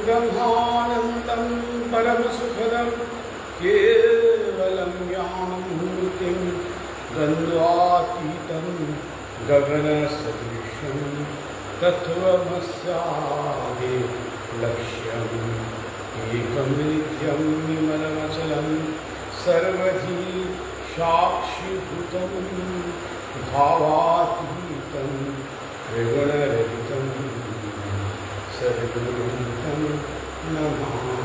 ब्रह्मानन्दं परमसुखदं केवलं ज्ञानमूर्तिं द्वन्द्वातीतं गगनसदृशं तत्त्वमस्यादि लक्ष्यम् एकं नित्यं विमलमचलं सर्वधी साक्षिभूतं भावातीतं त्रिगुणरहितं सद्गुरुं नमामि।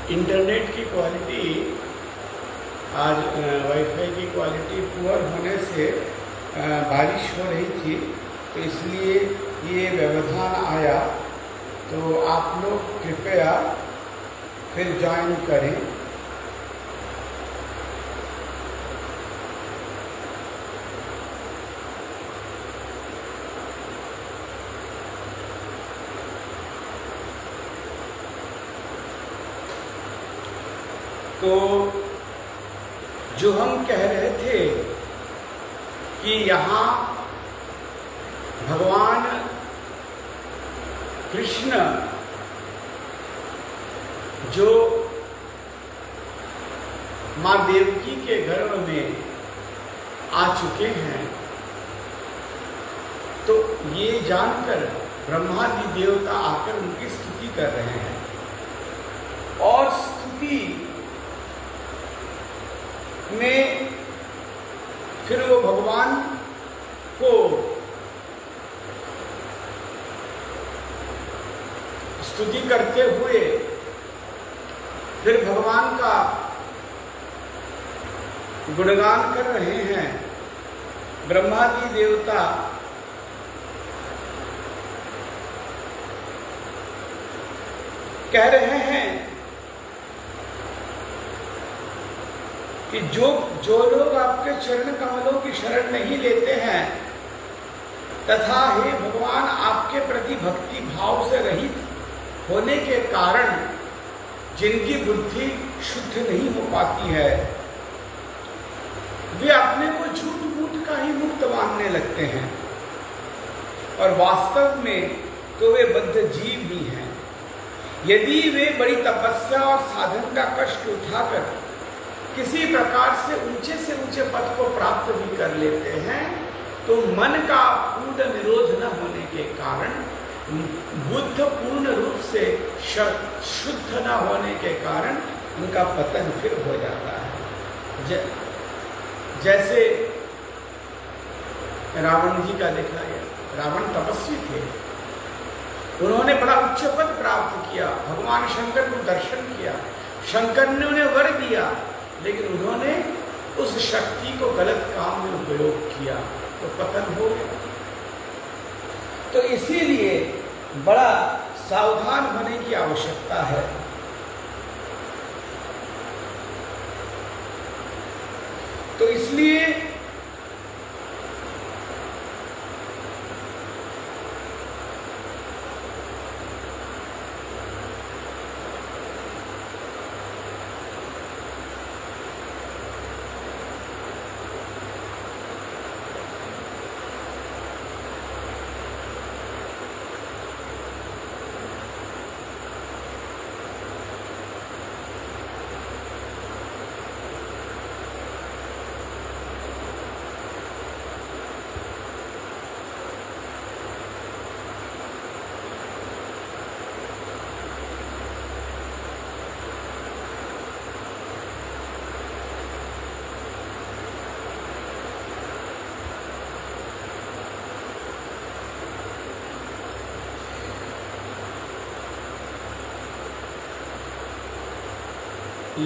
इंटरनेट की क्वालिटी आज वाईफाई की क्वालिटी पुअर होने से बारिश हो रही थी, तो इसलिए ये व्यवधान आया। तो आप लोग कृपया फिर ज्वाइन करें। तो जो हम कह रहे थे कि यहाँ भगवान कृष्ण जो माँ देवकी के गर्भ में आ चुके हैं, तो ये जानकर ब्रह्मादि देवता आकर उनकी स्तुति कर रहे हैं। और स्तुति में फिर वो भगवान को स्तुति करते हुए फिर भगवान का गुणगान कर रहे हैं। ब्रह्मादि देवता कह रहे हैं कि जो लोग आपके चरण कमलों की शरण नहीं लेते हैं तथा हे भगवान आपके प्रति भक्ति भाव से रहित होने के कारण जिनकी बुद्धि शुद्ध नहीं हो पाती है, वे अपने को झूठ मूठ का ही मुक्त मानने लगते हैं और वास्तव में तो वे बद्ध जीव ही हैं। यदि वे बड़ी तपस्या और साधन का कष्ट उठाकर किसी प्रकार से ऊंचे पद को प्राप्त भी कर लेते हैं, तो मन का पूर्ण निरोध न होने के कारण, बुद्ध पूर्ण रूप से शुद्ध न होने के कारण उनका पतन फिर हो जाता है। जैसे रावण जी का देखा गया। रावण तपस्वी थे, उन्होंने बड़ा उच्च पद प्राप्त किया, भगवान शंकर को दर्शन किया, शंकर ने उन्हें वर दिया, लेकिन उन्होंने उस शक्ति को गलत काम में उपयोग किया तो पतन हो गया। तो इसीलिए बड़ा सावधान होने की आवश्यकता है। तो इसलिए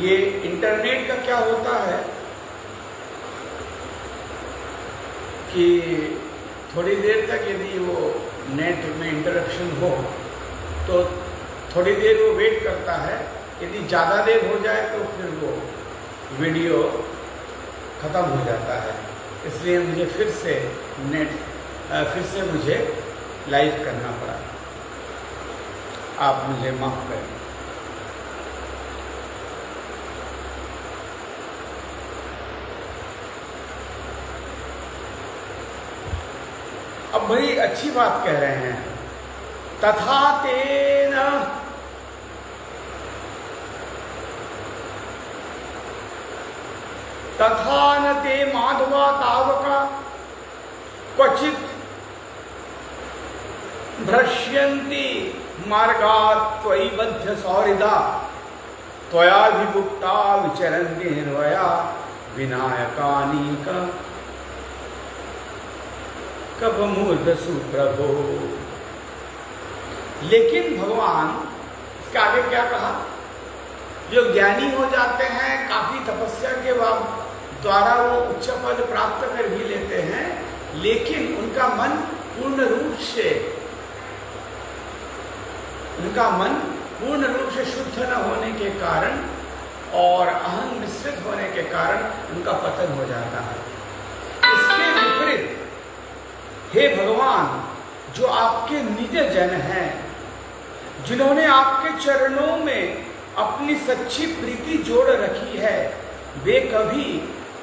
ये इंटरनेट का क्या होता है कि थोड़ी देर तक यदि वो नेट में इंटरप्शन हो तो थोड़ी देर वो वेट करता है, यदि ज़्यादा देर हो जाए तो फिर वो वीडियो ख़त्म हो जाता है। इसलिए मुझे फिर से मुझे लाइव करना पड़ा। आप मुझे माफ़ करें। अब बड़ी अच्छी बात कह रहे हैं, तथा तेन तथा न ते माधवा तावका क्वचित भ्रश्यन्ति मार्गात् त्वयि बद्ध सौहृदा त्वया विमुक्ता विचरन्ति निर्वया विनायकानीक कपमूर्धसु प्रभो। लेकिन भगवान इसके आगे क्या कहा, जो ज्ञानी हो जाते हैं, काफी तपस्या के बाद द्वारा वो उच्च पद प्राप्त कर भी लेते हैं, लेकिन उनका मन पूर्ण रूप से शुद्ध न होने के कारण और अहं मिश्रित होने के कारण उनका पतन हो जाता है। इसके विपरीत हे भगवान, जो आपके निज जन हैं, जिन्होंने आपके चरणों में अपनी सच्ची प्रीति जोड़ रखी है, वे कभी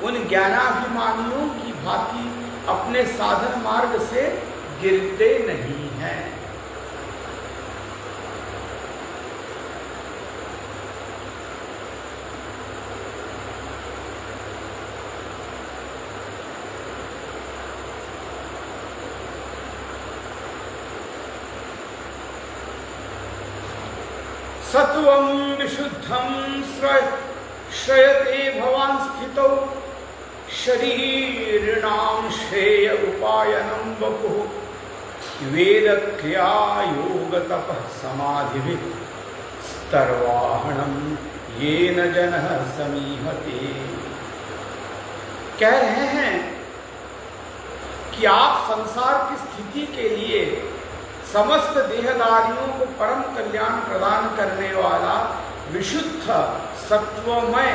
उन ज्ञानाभिमानियों की भांति अपने साधन मार्ग से गिरते नहीं हैं। सत्वं विशुद्धं श्रयते भवान् स्थितौ शरीरिणां श्रेय उपायनं वपुः वेद क्रिया योग तपः समाधिभिः स्तर्वाहणं येन जनः समीहते। कह रहे हैं कि आप संसार की स्थिति के लिए समस्त देहदारियों को परम कल्याण प्रदान करने वाला विशुद्ध सत्वमय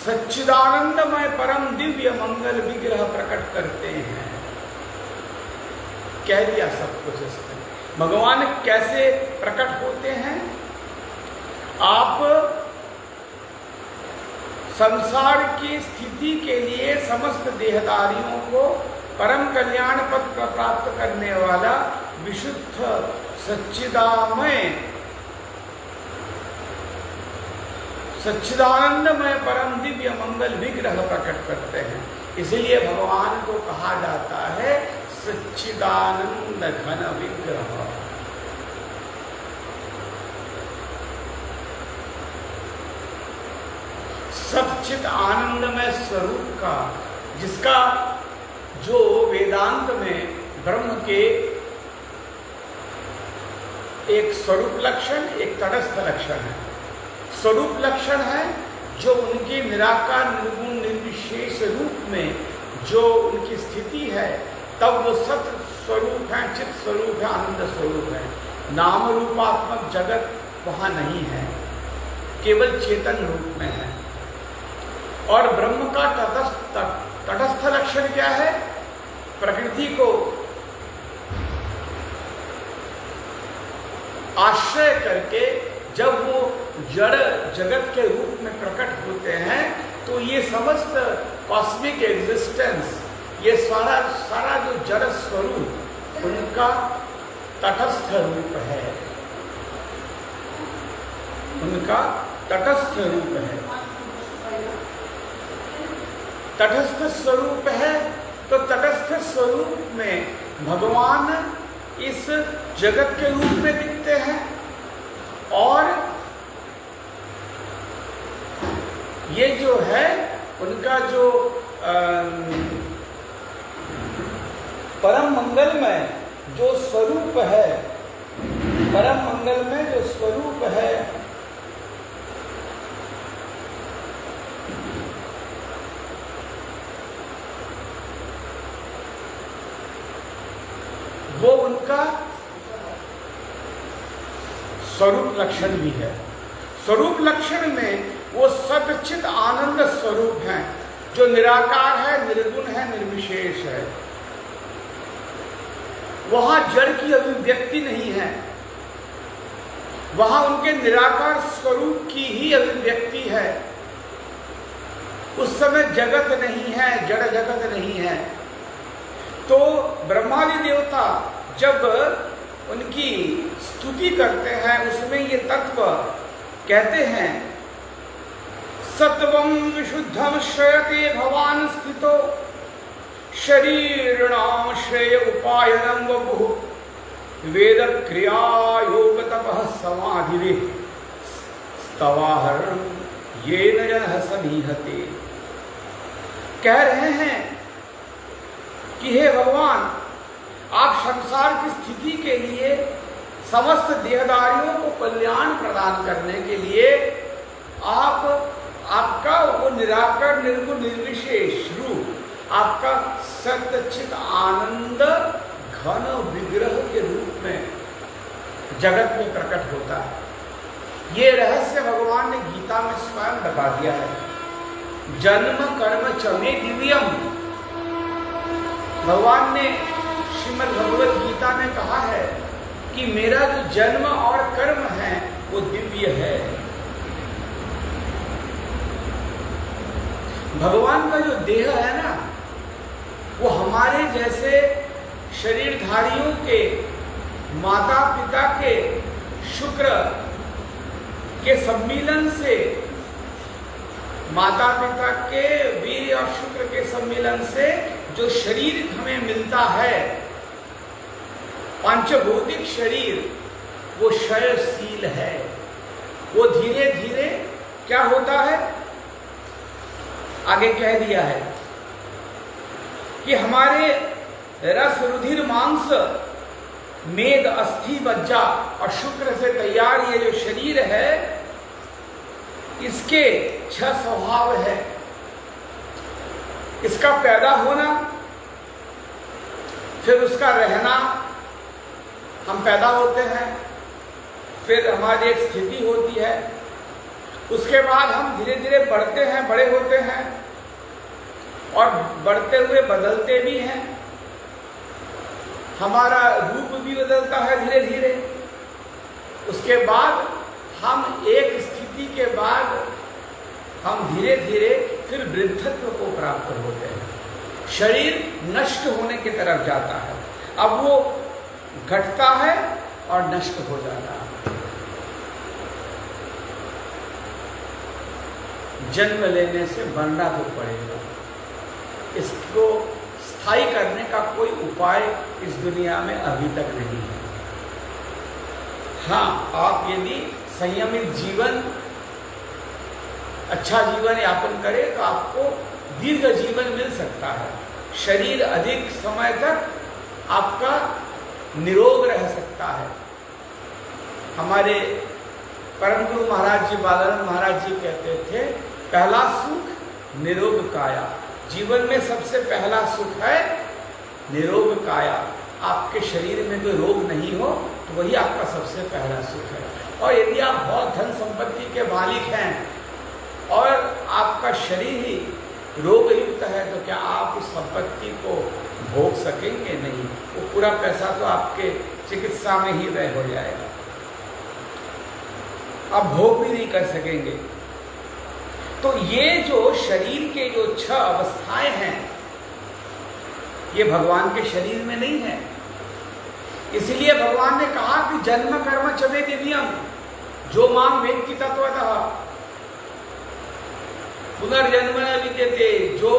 सच्चिदानंदमय परम दिव्य मंगल विग्रह प्रकट करते हैं। कह दिया सब कुछ इसमें। भगवान कैसे प्रकट होते हैं? आप संसार की स्थिति के लिए समस्त देहदारियों को परम कल्याण पद प्राप्त करने वाला विशुद्ध सच्चिदानंदमय परम दिव्य मंगल विग्रह प्रकट करते हैं। इसलिए भगवान को कहा जाता है सच्चिदानंद घन विग्रह। सच्चिद आनंदमय स्वरूप का, जिसका जो वेदांत में ब्रह्म के एक स्वरूप लक्षण, एक तटस्थ लक्षण है। स्वरूप लक्षण है जो उनके निराकार निर्गुण निर्विशेष रूप में जो उनकी स्थिति है, तब वो सत्य स्वरूप है, चित स्वरूप है, आनंद स्वरूप है। नाम रूपात्मक जगत वहां नहीं है, केवल चेतन रूप में है। और ब्रह्म का तटस्थ लक्षण क्या है? प्रकृति को आश्रय करके जब वो जड़ जगत के रूप में प्रकट होते हैं, तो ये समस्त कॉस्मिक एग्जिस्टेंस, ये सारा जो जड़ स्वरूप उनका तटस्थ रूप है, उनका तटस्थ रूप है, तटस्थ स्वरूप है। तो तटस्थ स्वरूप में भगवान इस जगत के रूप में दिखते हैं और ये जो है उनका जो परम मंगलमय जो स्वरूप है, परम मंगलमय जो स्वरूप है, वो उनका स्वरूप लक्षण भी है। स्वरूप लक्षण में वो सच्चित आनंद स्वरूप हैं, जो निराकार है, निर्गुण है, निर्विशेष है। वहां जड़ की अभिव्यक्ति नहीं है, वहां उनके निराकार स्वरूप की ही अभिव्यक्ति है। उस समय जगत नहीं है, जड़ जगत नहीं है। तो ब्रह्मादि देवता जब उनकी स्तुति करते हैं, उसमें ये तत्व कहते हैं, सत्वं विशुद्धम श्रयते भवान स्थितो शरीरणाम श्रेय उपायनम वपुः वेद क्रिया योग तपः समाधि स्तवाहर ये न जनः समीहते। कह रहे हैं कि हे भगवान, आप संसार की स्थिति के लिए, समस्त देहदारियों को कल्याण प्रदान करने के लिए आपका वो निराकार निर्गुण निर्विशेष रूप, आपका सच्चित आनंद घन विग्रह के रूप में जगत में प्रकट होता है। ये रहस्य भगवान ने गीता में स्वयं बता दिया है। जन्म कर्म च मे दिव्यम, भगवान ने श्रीमद् भगवद गीता में कहा है कि मेरा जो जन्म और कर्म है वो दिव्य है। भगवान का जो देह है ना, वो हमारे जैसे शरीरधारियों के माता पिता के शुक्र के सम्मिलन से, माता पिता के वीर्य और शुक्र के सम्मिलन से जो शरीर हमें मिलता है, पंचभौतिक शरीर, वो क्षयशील है। वो धीरे धीरे क्या होता है, आगे कह दिया है कि हमारे रस रुधिर मांस मेद अस्थि मज्जा और शुक्र से तैयार ये जो शरीर है, इसके 6 स्वभाव है। इसका पैदा होना, फिर उसका रहना, हम पैदा होते हैं, फिर हमारी एक स्थिति होती है, उसके बाद हम धीरे धीरे बढ़ते हैं, बड़े होते हैं और बढ़ते हुए बदलते भी हैं। हमारा रूप भी बदलता है धीरे धीरे। उसके बाद हम एक स्थिति के बाद हम धीरे धीरे फिर वृद्धत्व को प्राप्त होते हैं। शरीर नष्ट होने की तरफ जाता है, अब वो घटता है और नष्ट हो जाता है। जन्म लेने से मरना तो पड़ेगा, इसको स्थायी करने का कोई उपाय इस दुनिया में अभी तक नहीं है। हाँ, आप यदि संयमित जीवन, अच्छा जीवन यापन करें तो आपको दीर्घ जीवन मिल सकता है। शरीर अधिक समय तक आपका निरोग रह सकता है। हमारे परम गुरु महाराज जी, बालानंद महाराज जी कहते थे, पहला सुख निरोग काया। जीवन में सबसे पहला सुख है निरोग काया। आपके शरीर में कोई रोग नहीं हो तो वही आपका सबसे पहला सुख है। और यदि आप बहुत धन संपत्ति के मालिक हैं और आपका शरीर ही रोग युक्त है, तो क्या आप उस संपत्ति को भोग सकेंगे? नहीं। वो पूरा पैसा तो आपके चिकित्सा में ही व्यय हो जाएगा, आप भोग भी नहीं कर सकेंगे। तो ये जो शरीर के जो 6 अवस्थाएं हैं, ये भगवान के शरीर में नहीं है। इसलिए भगवान ने कहा कि जन्म कर्म च मे दिव्यम, जो मांग वेत्ति तत्वतः पुनर्जन्म न विद्यते। जो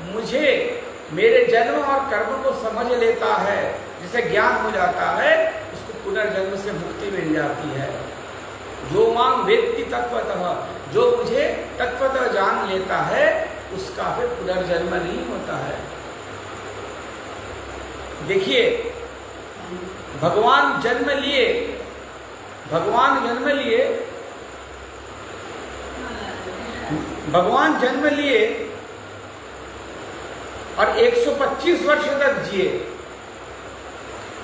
मुझे मेरे जन्म और कर्म को समझ लेता है, जिसे ज्ञान हो जाता है, उसको पुनर्जन्म से मुक्ति मिल जाती है। जो मांग वेत्ति तत्वतः, जो मुझे तत्वतः जान लेता है, उसका फिर पुनर्जन्म नहीं होता है। देखिए, भगवान जन्म लिए और 125 वर्ष तक जिए।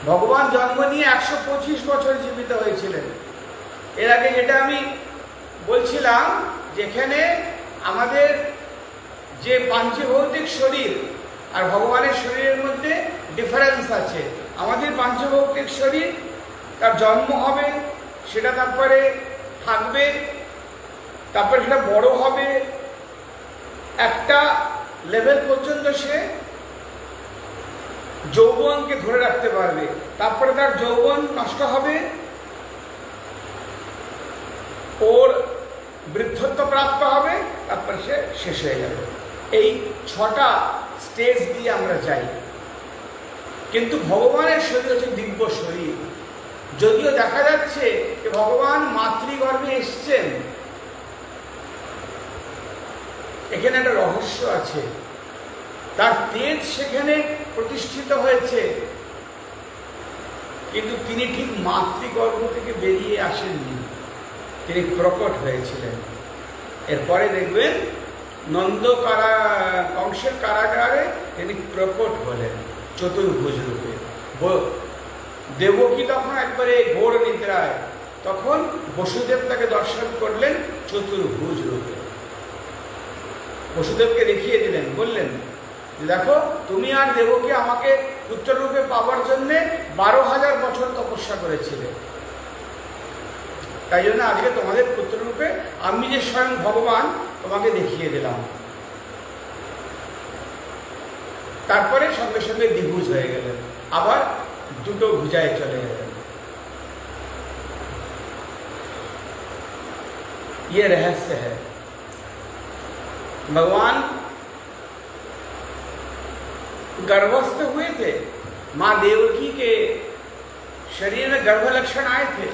ভগবান জন্ম নিয়ে 125 বছর জীবিত হয়েছিলেন। এর আগে যেটা আমি বলছিলাম, যেখানে আমাদের যে পাঞ্চভৌতিক শরীর আর ভগবানের শরীরের মধ্যে ডিফারেন্স আছে। আমাদের পাঞ্চভৌতিক শরীর, তার জন্ম হবে, সেটা তারপরে থাকবে, তারপরে সেটা বড় হবে, একটা লেভেল পর্যন্ত সে যৌবনকে ধরে রাখতে পারবে, তারপরে তার যৌবন নষ্ট হবে, ওর বৃদ্ধত্ব প্রাপ্ত হবে, তারপরে সে শেষ হয়ে যাবে। এই 6টা স্টেজ দিয়ে আমরা যাই। কিন্তু ভগবানের শরীর হচ্ছে দিব্য শরীর। যদিও দেখা যাচ্ছে যে ভগবান মাতৃগর্ভে এসছেন, এখানে একটা রহস্য আছে। তার তেজ সেখানে প্রতিষ্ঠিত হয়েছে, কিন্তু তিনি ঠিক মাতৃগর্ভ থেকে বেরিয়ে আসেননি, তিনি প্রকট হয়েছিলেন। এরপরে দেখবেন কংসের কারাগারে তিনি প্রকট হলেন চতুর্ভুজ রূপে। দেবকী তখন একবারে ঘোর নিদ্রায়, তখন বসুদেব তাকে দর্শন করলেন চতুর্ভুজ রূপে। বসুদেবকে দেখিয়ে দিলেন, বললেন দেখো, তুমি আর দেবকী আমাকে পুত্ররূপে পাওয়ার জন্যে 12,000 বছর তপস্যা করেছিলে, তাই জন্য আজকে তোমাদের পুত্ররূপে আমি যে স্বয়ং ভগবান তোমাকে দেখিয়ে দিলাম। তারপরে সঙ্গে সঙ্গে দ্বিভুজ হয়ে গেলেন, আবার দুটো ভুজায় চলে গেলেন। ये रहस्य है। भगवान गर्भस्थ हुए थे, माँ देवकी के शरीर में गर्भ लक्षण आए थे,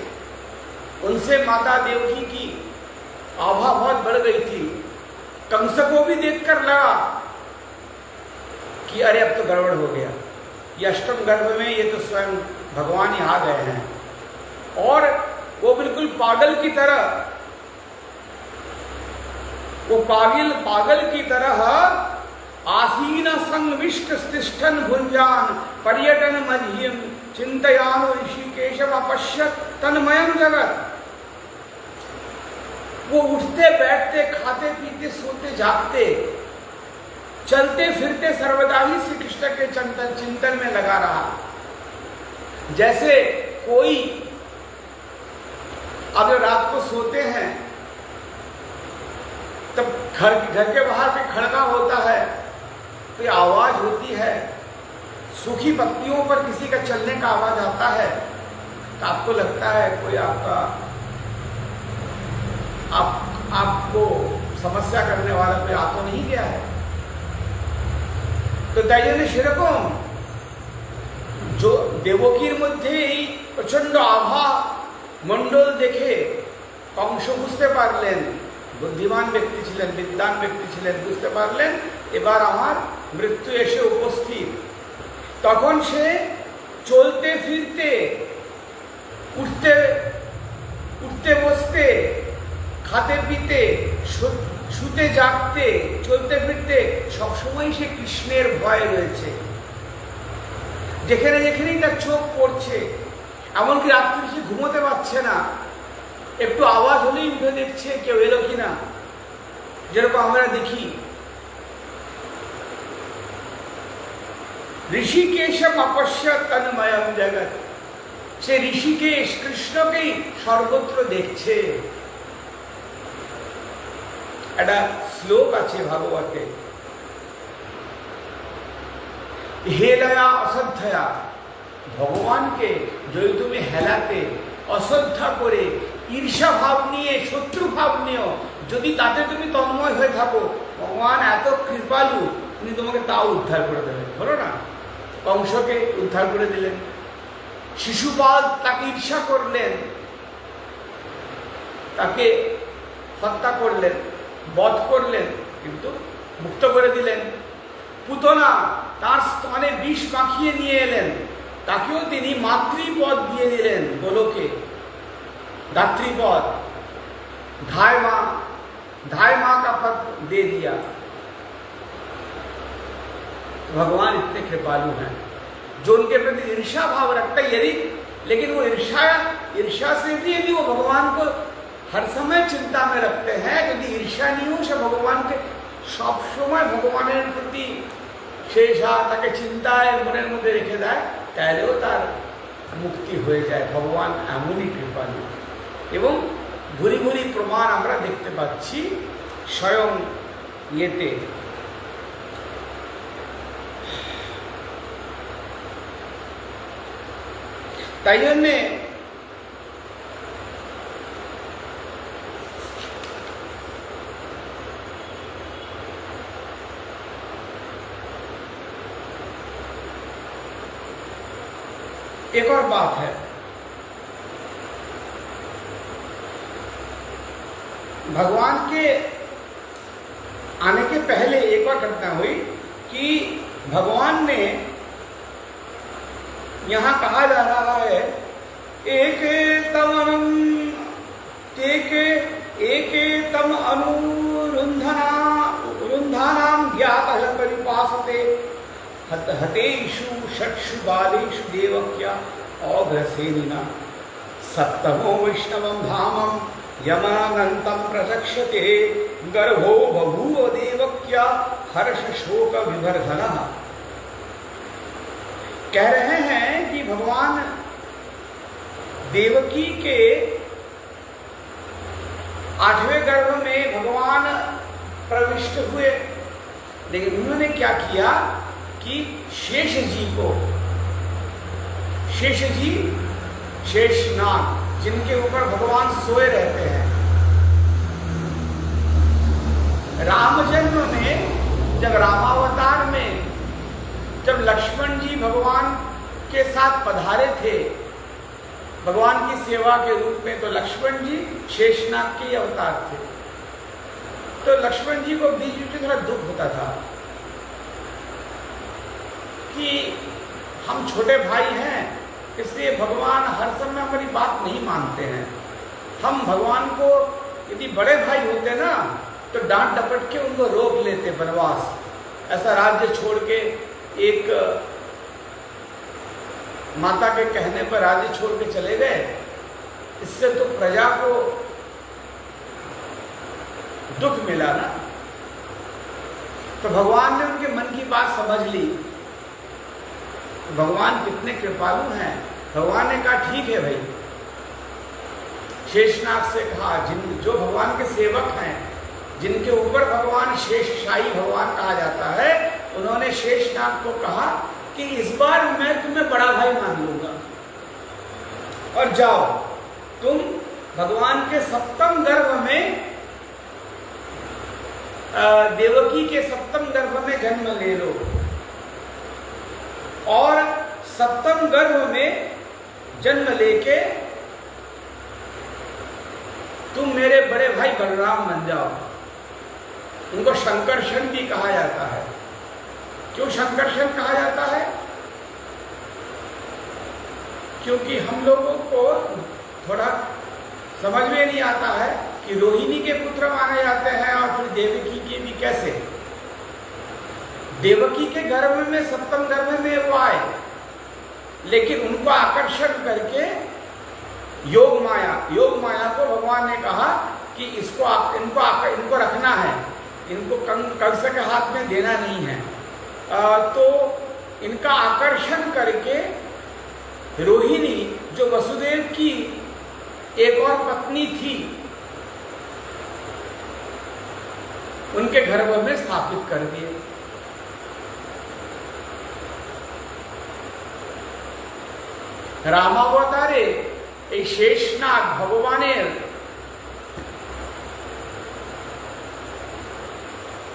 उनसे माता देवकी की आभा बहुत बढ़ गई थी। कंस को भी देखकर लगा कि अरे अब तो गड़बड़ हो गया, ये अष्टम गर्भ में ये तो स्वयं भगवान ही आ गए हैं। और वो बिल्कुल पागल की तरह, वो पागल की तरह आसीन संविष्ट तिष्ठन भुंजान पर्यटन मध्यम चिंतयानो ऋषिकेशम अपश्यत तन्मयम जगत। वो उठते बैठते खाते पीते सोते जागते चलते फिरते सर्वदा ही श्री कृष्ण के चिंतन में लगा रहा। जैसे कोई अब रात को सोते हैं तब घर के बाहर भी खड़का होता है, कोई आवाज होती है, सूखी पत्तियों पर किसी का चलने का आवाज आता है, तो आपको लगता है कोई आपको समस्या करने वाला कोई आ तो नहीं गया है। তো তাই জন্য সেরকম দেবকীর মধ্যে এই প্রচন্ড আভা মণ্ডল দেখে কংস বুঝতে পারলেন, বুদ্ধিমান ব্যক্তি ছিলেন, বিদ্বান ব্যক্তি ছিলেন, বুঝতে পারলেন এবার আমার মৃত্যু এসে উপস্থিত। তখন সে চলতে ফিরতে, উঠতে বসতে, খাতে পিতে, শুতে জাগতে, চলতে ফিরতে সবসময় সে কৃষ্ণের ভয় রয়েছে। যেখানে যেখানেই তার চোখ পড়ছে, এমনকি রাত্রি সে ঘুমোতে পারছে না, একটু আওয়াজ হলেই উঠে দেখছে কেউ এলো কিনা, যেরকম আমরা দেখি। ঋষিকেশম अपश्यत तन्मयम जगत। সে ঋষিকেশ কৃষ্ণকেই সর্বত্র দেখছে। একটা শ্লোক আছে ভাগবতে, হেলয়া অশ্রদ্ধয়া, ভগবানকে যদি তুমি হেলাতে, অশ্রদ্ধা করে, ঈর্ষা ভাব নিয়ে, শত্রু ভাব নিয়েও যদি তাতে তুমি তন্ময় হয়ে থাকো, ভগবান এত কৃপালু, উনি তোমাকে তাও উদ্ধার করে দেবেন। বলো না, কংসকে উদ্ধার করে দিলেন, শিশুপাল তাকে ঈর্ষা করলেন, তাকে হত্যা করলেন, বধ করলেন, কিন্তু মুক্ত করে দিলেন। পুতনা তার স্তনে বিষ মাখিয়ে নিয়ে এলেন, তাকেও তিনি মাতৃপদ দিয়ে দিলেন, গোলকে दात्रीपद, धाय माँ का पद दे दिया। भगवान इतने कृपालु हैं। जो उनके प्रति ईर्ष्या भाव रखता है, यदि लेकिन वो ईर्ष्या से भी यदि वो भगवान को हर समय चिंता में रखते हैं, यदि ईर्ष्या नहीं हो से भगवान के सब समय भगवान प्रति शेषा ताके चिंताएं मने मध्य रेखे जाए ताहलेও তার মুক্তি হয়ে যায়। ভগবান এমনই কৃপালু এবং ঘুরি ঘুরি প্রমাণ আমরা দেখতে পাচ্ছি স্বয়ং ইয়েতে। তাই জন্যে एक और बात है, भगवान के आने के पहले एक और घटना हुई कि भगवान ने यहां कहा जा रहा है एक तम अनुरुंधनाम ज्ञातः परिपासते हतेषु षट्सु बालेषु देवक्या औग्रसेनिना सप्तमो वैष्णवं धामं यमानन्तं प्रचक्षते गर्भो बभूव देवक्या हर्ष शोक विवर्धनः। कह रहे हैं कि भगवान देवकी के 8वें गर्भ में भगवान प्रविष्ट हुए, लेकिन उन्होंने क्या किया कि शेष जी शेषनाग जिनके ऊपर भगवान सोए रहते हैं, रामजन्म में जब रामावतार में जब लक्ष्मण जी भगवान के साथ पधारे थे भगवान की सेवा के रूप में, तो लक्ष्मण जी शेषनाग के अवतार थे। तो लक्ष्मण जी को बीच बीच में थोड़ा दुख होता था कि हम छोटे भाई हैं, इसलिए भगवान हर समय हमारी बात नहीं मानते हैं। हम भगवान को यदि बड़े भाई होते ना तो डांट डपट के उनको रोक लेते वनवास, ऐसा राज्य छोड़ के एक माता के कहने पर राज्य छोड़ के चले गए, इससे तो प्रजा को दुख मिला ना। तो भगवान ने उनके मन की बात समझ ली। भगवान कितने कृपालु हैं। भगवान ने कहा ठीक है भाई, शेषनाग से कहा जो भगवान के सेवक हैं, जिनके ऊपर भगवान शेषशाही भगवान कहा जाता है, उन्होंने शेषनाग को कहा कि इस बार मैं तुम्हें बड़ा भाई मान लूंगा और जाओ तुम भगवान के सप्तम गर्भ में देवकी के सप्तम गर्भ में जन्म ले लो और सप्तम गर्भ में जन्म लेके तुम मेरे बड़े भाई बलराम बन जाओ। उनको शंकरषण भी कहा जाता है। क्यों शंकरषण कहा जाता है? क्योंकि हम लोगों को थोड़ा समझ में नहीं आता है कि रोहिणी के पुत्र माने जाते हैं और फिर देवकी के भी कैसे। देवकी के गर्भ में सप्तम गर्भ में वो आए, लेकिन उनको आकर्षण करके योग माया को भगवान ने कहा कि इनको रखना है, इनको कंस के हाथ में देना नहीं है। तो इनका आकर्षण करके रोहिणी जो वसुदेव की एक और पत्नी थी, उनके गर्भ में स्थापित कर दिए। রামাবতারে এই শেষনাগ ভগবানের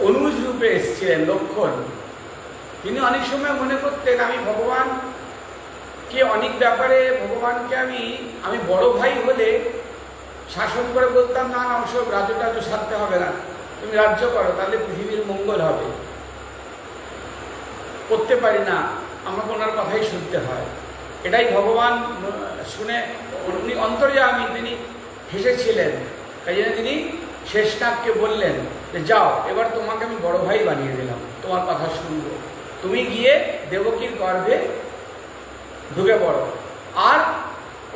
অনুজ রূপে এসেছিলেন লক্ষণ। তিনি অনেক সময় মনে করতেন আমি ভগবানকে অনেক ব্যাপারে ভগবানকে আমি বড় ভাই হলে শাসন করে বলতাম না না ওসব রাজ্য সারতে হবে না, তুমি রাজ্য করো তাহলে পৃথিবীর মঙ্গল হবে। করতে পারি না, আমাকে ওনার কথাই শুনতে হয়। এটাই ভগবান শুনে উনি অন্তর্যামী, তিনি হেসেছিলেন। তাই জন্য তিনি শেষনাগকে বললেন যে যাও এবার তোমাকে আমি বড় ভাই বানিয়ে দিলাম, তোমার কথা শুনবো, তুমি গিয়ে দেবকীর গর্ভে ঢুকে পড়ো। আর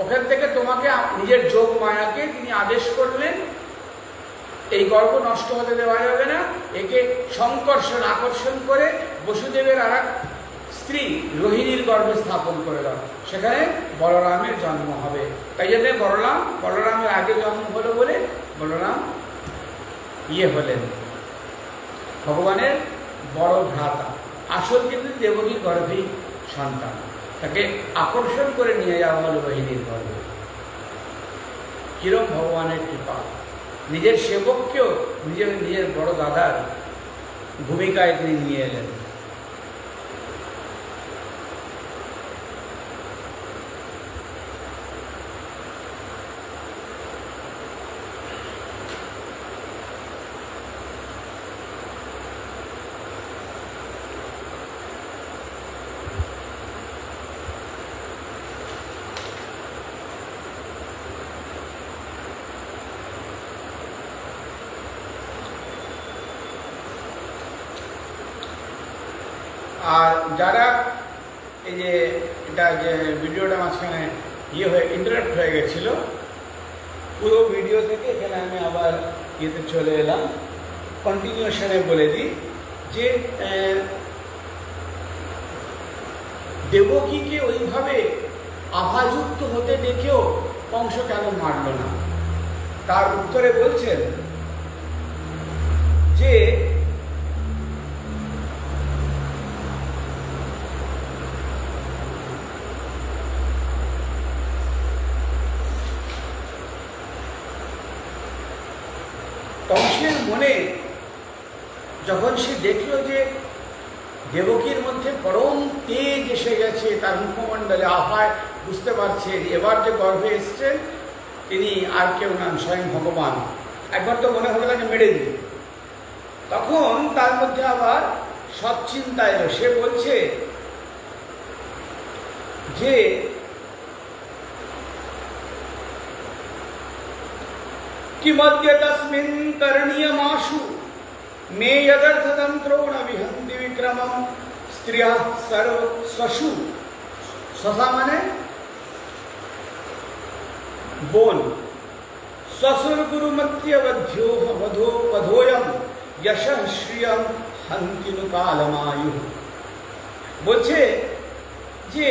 ওখান থেকে তোমাকে নিজের যোগ মায়াকে তিনি আদেশ করলেন, এই গর্ভ নষ্ট হতে দেওয়া যাবে না, একে সংকর্ষণ আকর্ষণ করে বসুদেবের আর এক স্ত্রী রোহিণীর গর্ভে স্থাপন করে দাও, সেখানে বলরামের জন্ম হবে। তাই জন্য বলরামের আগে জন্ম হলো বলে বলরাম হলেন ভগবানের বড় ভ্রাতা, আসল কিন্তু দেবকীর গর্ভেই সন্তান, তাকে আকর্ষণ করে নিয়ে যাওয়া হলো রোহিণীর গর্ভে। কিরম ভগবানের কৃপা, নিজের সেবককেও নিজের বড় দাদার ভূমিকায় তিনি নিয়ে এলেন। আর যারা এই যে এটা যে ভিডিওটা মাঝখানে ইন্টারাপ্ট হয়ে গেছিল, পুরো ভিডিও থেকে এখানে আমি আবার চলে এলাম, কন্টিনিউশনে বলে দিই যে দেবকীকে ওইভাবে আভাযুক্ত হতে দেখেও কংস কেন মারল না? তার উত্তরে বলছেন যে কংসের মনে যখন সে দেখল যে দেবকীর মধ্যে পরম তেজ এসে গেছে, তার মুখমণ্ডলে আভায় বুঝতে পারছে এবার যে গর্ভে এসছেন তিনি আর কেউ নন, স্বয়ং ভগবান। একবার তো মনে হলো তাকে মেরে দিল, তখন তার মধ্যে আবার সৎচিন্তা এলো। সে বলছে যে किमद्य तस्मिन् करणीयमाशु मे यदर्थतन्त्रो न विहन्ति विक्रमं स्त्रियः सर्व स्वशु। स्वसा माने बोन, स्वसुर गुरुमत्य वध्यो वधो वधोयम यशः श्रियं हन्तिनु कालमायु। বলছে যে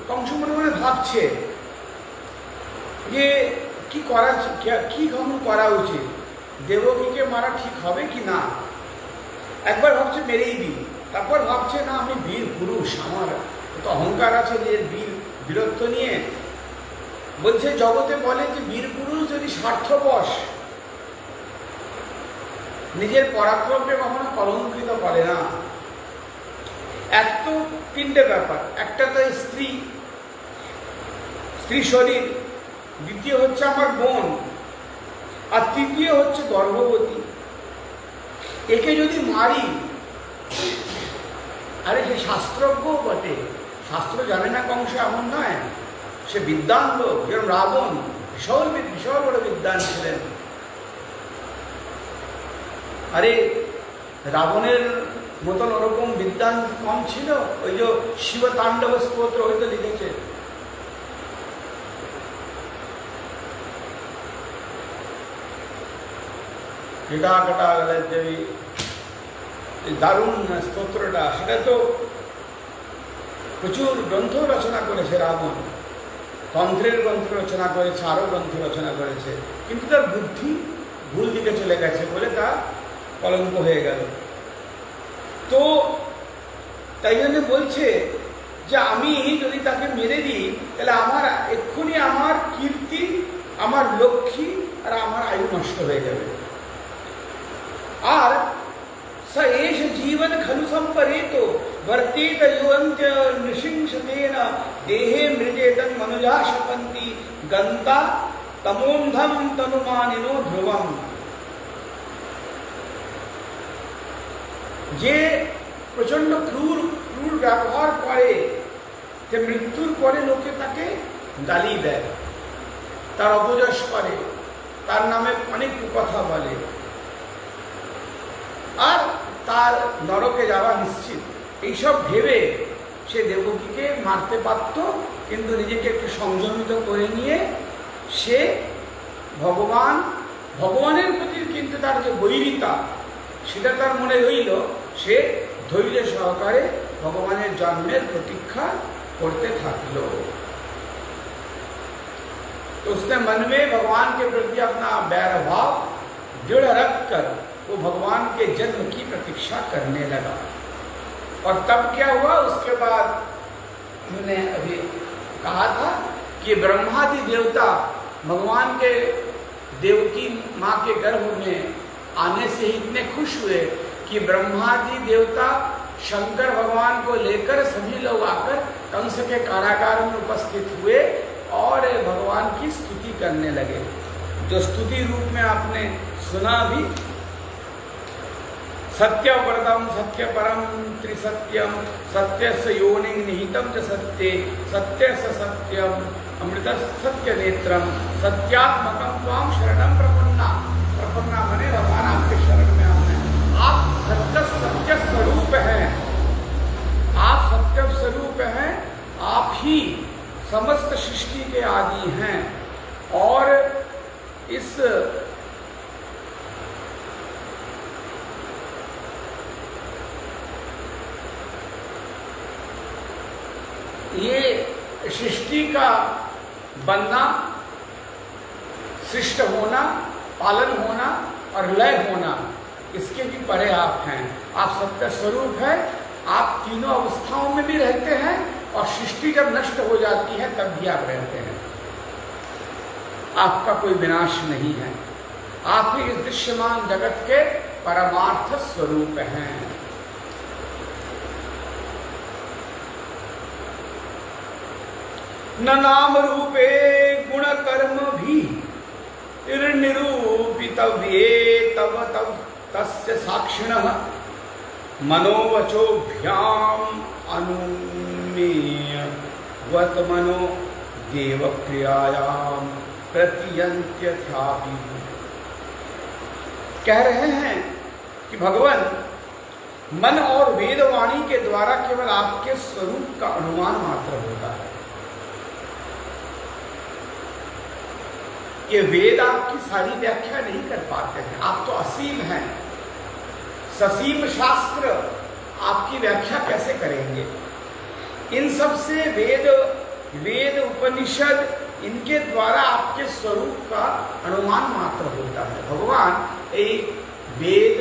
কংস মনে মনে ভাবছে যে কি করা উচিত, দেবকীকে মারা ঠিক হবে কি না। একবার ভাবছে মেরেই দিই, তারপর ভাবছে না আমি বীর পুরুষ, আমার তো অহংকার আছে যে বীরত্ব নিয়ে। বলছে জগতে বলে যে বীর পুরুষ যদি স্বার্থবশ নিজের পরাক্রমকে কখনো কলঙ্কিত করে না। এক তো তিনটে ব্যাপার, একটা তো স্ত্রী শরীর, দ্বিতীয় হচ্ছে আমার বোন, আর তৃতীয় হচ্ছে গর্ভবতী। একে যদি মারি, আরে সে শাস্ত্রজ্ঞ বটে, শাস্ত্র জানে না কংস এমন নয়, সে বিদ্বান লোক, যেরকম রাবণ বিশাল বড় বিদ্বান ছিলেন। আরে রাবণের মতন ওরকম বিদ্বান কম ছিল? ওই যে শিব তাণ্ডব স্তোত্র হয়তো লিখেছে, দেবী দারুণ স্তোত্রটা, সেটা তো প্রচুর গ্রন্থ রচনা করেছে রাবণ, তন্ত্রের গ্রন্থ রচনা করেছে, আরও গ্রন্থ রচনা করেছে, কিন্তু তার বুদ্ধি ভুল দিকে চলে গেছে বলে তা কলঙ্ক হয়ে গেল। তো তাই জন্য বলছে যে আমি যদি তাকে মেরে দিই তাহলে আমার এক্ষুনি আমার কীর্তি, আমার লক্ষ্মী আর আমার আয়ু নষ্ট হয়ে যাবে। আর स एष जीवन खलु संपरेतो वर्तेत युवन्त्य नृसिंहतेन देहे मृजेतन मनुजा शपन्ति गन्ता तमोन्धम तनुमानिनो ध्रुवम। যে প্রচন্ড ক্রূর ব্যবহার করে, যে মৃত্যুর পরে লোকে তাকে গালি দেয়, তার অপযশ করে, তার নামে অনেক কথা বলে, আর তার নরকে যাওয়া নিশ্চিত, এইসব ভেবে সে দেবকীকে মারতে পারত, কিন্তু নিজেকে একটু সংযমিত করে নিয়ে সে ভগবানের প্রতি কিন্তু তার যে বৈরিতা সেটা তার মনে রইল, সে ধৈর্য সহকারে ভগবানের জন্মের प्रतीक्षा करते থাকলো। तो उसने मन में भगवान के प्रति अपना बैर भाव दृढ़ रखकर वो भगवान के जन्म की प्रतीक्षा करने लगा। और तब क्या हुआ, उसके बाद हमने अभी कहा था कि ब्रह्मादि देवता भगवान के देवकी माँ के गर्भ में आने से ही इतने खुश हुए कि ब्रह्मादि देवता शंकर भगवान को लेकर सभी लोग आकर कंस के कारागार में उपस्थित हुए और भगवान की स्तुति करने लगे। जो स्तुति रूप में आपने सुना भी, सत्यव्रतम सत्य परम त्रिसत्यम सत्यस्य योनिं निहितम च सत्ये सत्यस्य सत्यम अमृत सत्य नेत्रम सत्यात्मकम त्वाम शरणम प्रपन्ना। प्रपन्ना बने भगवान आपके शरण में आते हैं। आप सत्य स्वरूप हैं, आप सत्य स्वरूप हैं, आप ही समस्त सृष्टि के आदि हैं। और इस ये सृष्टि का बनना, सृष्ट होना, पालन होना और लय होना, इसके भी परे आप हैं। आप सत्य स्वरूप हैं, आप तीनों अवस्थाओं में भी रहते हैं और सृष्टि जब नष्ट हो जाती है तब भी आप रहते हैं। आपका कोई विनाश नहीं है, आप ही इस दृश्यमान जगत के परमार्थ स्वरूप हैं। न नाम रूपे गुण कर्म भी निरूपितव्ये तव तव तस्य साक्षिणः मनोवचोभ्याम अनुमेय वत मनो देव क्रियायाम प्रतियंत्यथापि। कह रहे हैं कि भगवान मन और वेदवाणी के द्वारा केवल आपके स्वरूप का अनुमान मात्र होता है। ये वेद आपकी सारी व्याख्या नहीं कर पाते हैं, आप तो असीम हैं, ससीम शास्त्र आपकी व्याख्या कैसे करेंगे। इन सब से वेद उपनिषद इनके द्वारा आपके स्वरूप का अनुमान मात्र होता है। भगवान এই বেদ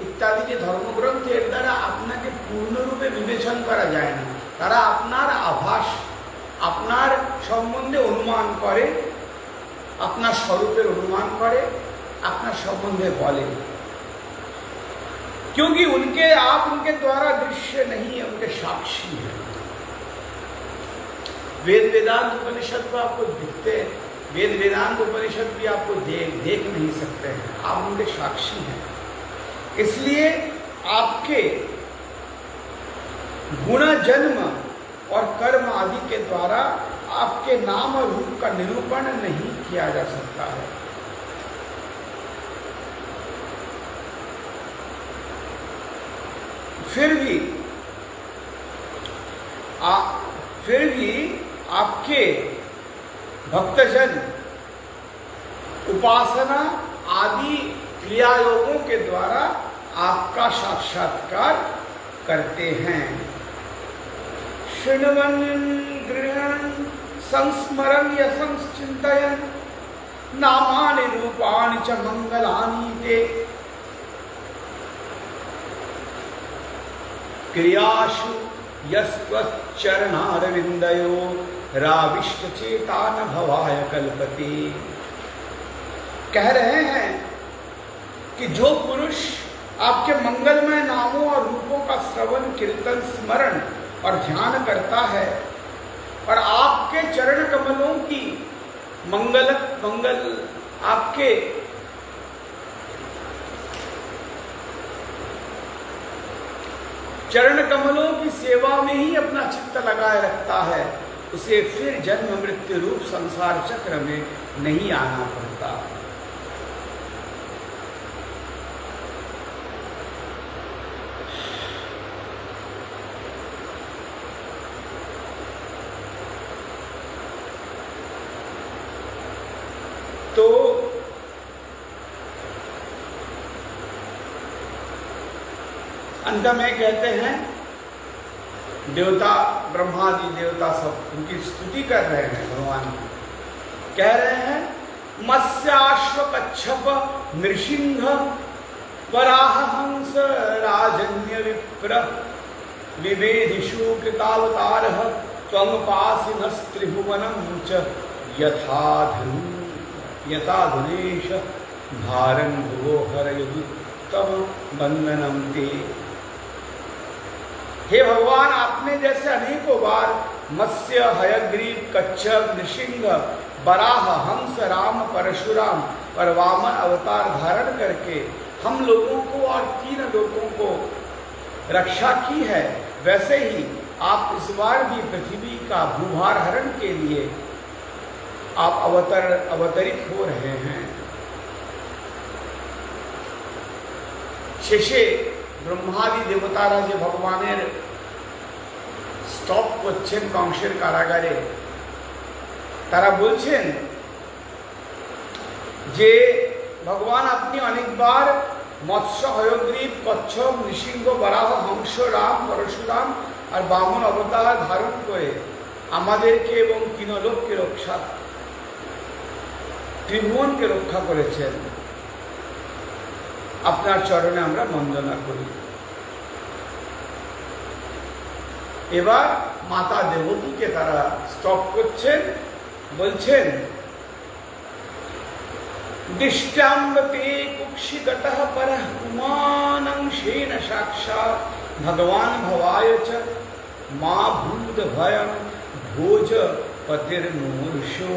ইত্যাদি যে ধর্মগ্রন্থ এর দ্বারা আপনাকে পূর্ণরূপে বিবেচন করা যায় না, তারা আপনার আভাস, আপনার সম্বন্ধে অনুমান করে, अपना स्वरूपेर अनुमान करे, अपना संबंधे बोले, क्योंकि आप उनके द्वारा दृश्य नहीं है, उनके साक्षी हैं। वेद वेदांत उपनिषद को आपको दिखते हैं, वेद वेदांत उपनिषद भी आपको देख नहीं सकते हैं, आप उनके साक्षी हैं। इसलिए आपके गुण जन्म और कर्म आदि के द्वारा आपके नाम और रूप का निरूपण नहीं किया जा सकता है। फिर भी आपके भक्तजन उपासना आदि क्रियायोगों के द्वारा आपका साक्षात्कार करते हैं। शृण्वन् गृह्णन् संस्मरन् यशंश्चिन्तयन् नामानि रूपाणि च मंगलानि ते क्रियासु यस्त्वच्चरणारविन्दयो राविष्ट चेता न भवाय कल्पते। कह रहे हैं कि जो पुरुष आपके मंगलमय नामों और रूपों का श्रवण कीर्तन स्मरण और ध्यान करता है और आपके चरण कमलों की आपके चरण कमलों की सेवा में ही अपना चित्त लगाए रखता है, उसे फिर जन्म मृत्यु रूप संसार चक्र में नहीं आना पड़ता। अंत में कहते हैं देवता, ब्रह्मादि देवता सब उनकी स्तुति कर रहे हैं भगवान की। कह रहे हैं मत्स्याश्व कच्छप नृसिंह वराह हंस राजन्य विप्र विवेदिषु कृतावतारः त्वं पासिनस्त्रिभुवनं च यथाधुनेश भारं भुवो हरयतु तव वंदनं ते। हे भगवान, आपने जैसे अनेकों बार मत्स्य, हयग्रीव, कच्छप, नृसिंह, बराह, हंस, राम, परशुराम और वामन अवतार धारण करके हम लोगों को और 3 लोगों को रक्षा की है, वैसे ही आप इस बार भी पृथ्वी का भूभार हरण के लिए आप अवतरित हो रहे हैं। शेषे ब्रह्मादि देवतारा যে ভগবানের স্টপ করছেন কংসের কারাগারে, তারা বলছেন যে ভগবান আপনি অনেকবার মৎস্য, হয়গ্রীব, কচ্ছপ, নৃসিংহ, বরাহ, হংস, রাম, পরশুরাম আর বামন অবতার ধারণ করে আমাদেরকে এবং 3 লোককে রক্ষা, ত্রিভুবনকে রক্ষা করেছেন। আপনার চরণে আমরা বন্দনা করি। এবার মাতা দেবকীকে তারা স্টপ করছেন, বলছেন दिष्टाम्बते कुक्षिगतः परः पुमानं शेन साक्षात् भगवान भवाय च मा भूत भयं भोज पतिर्मूर्षो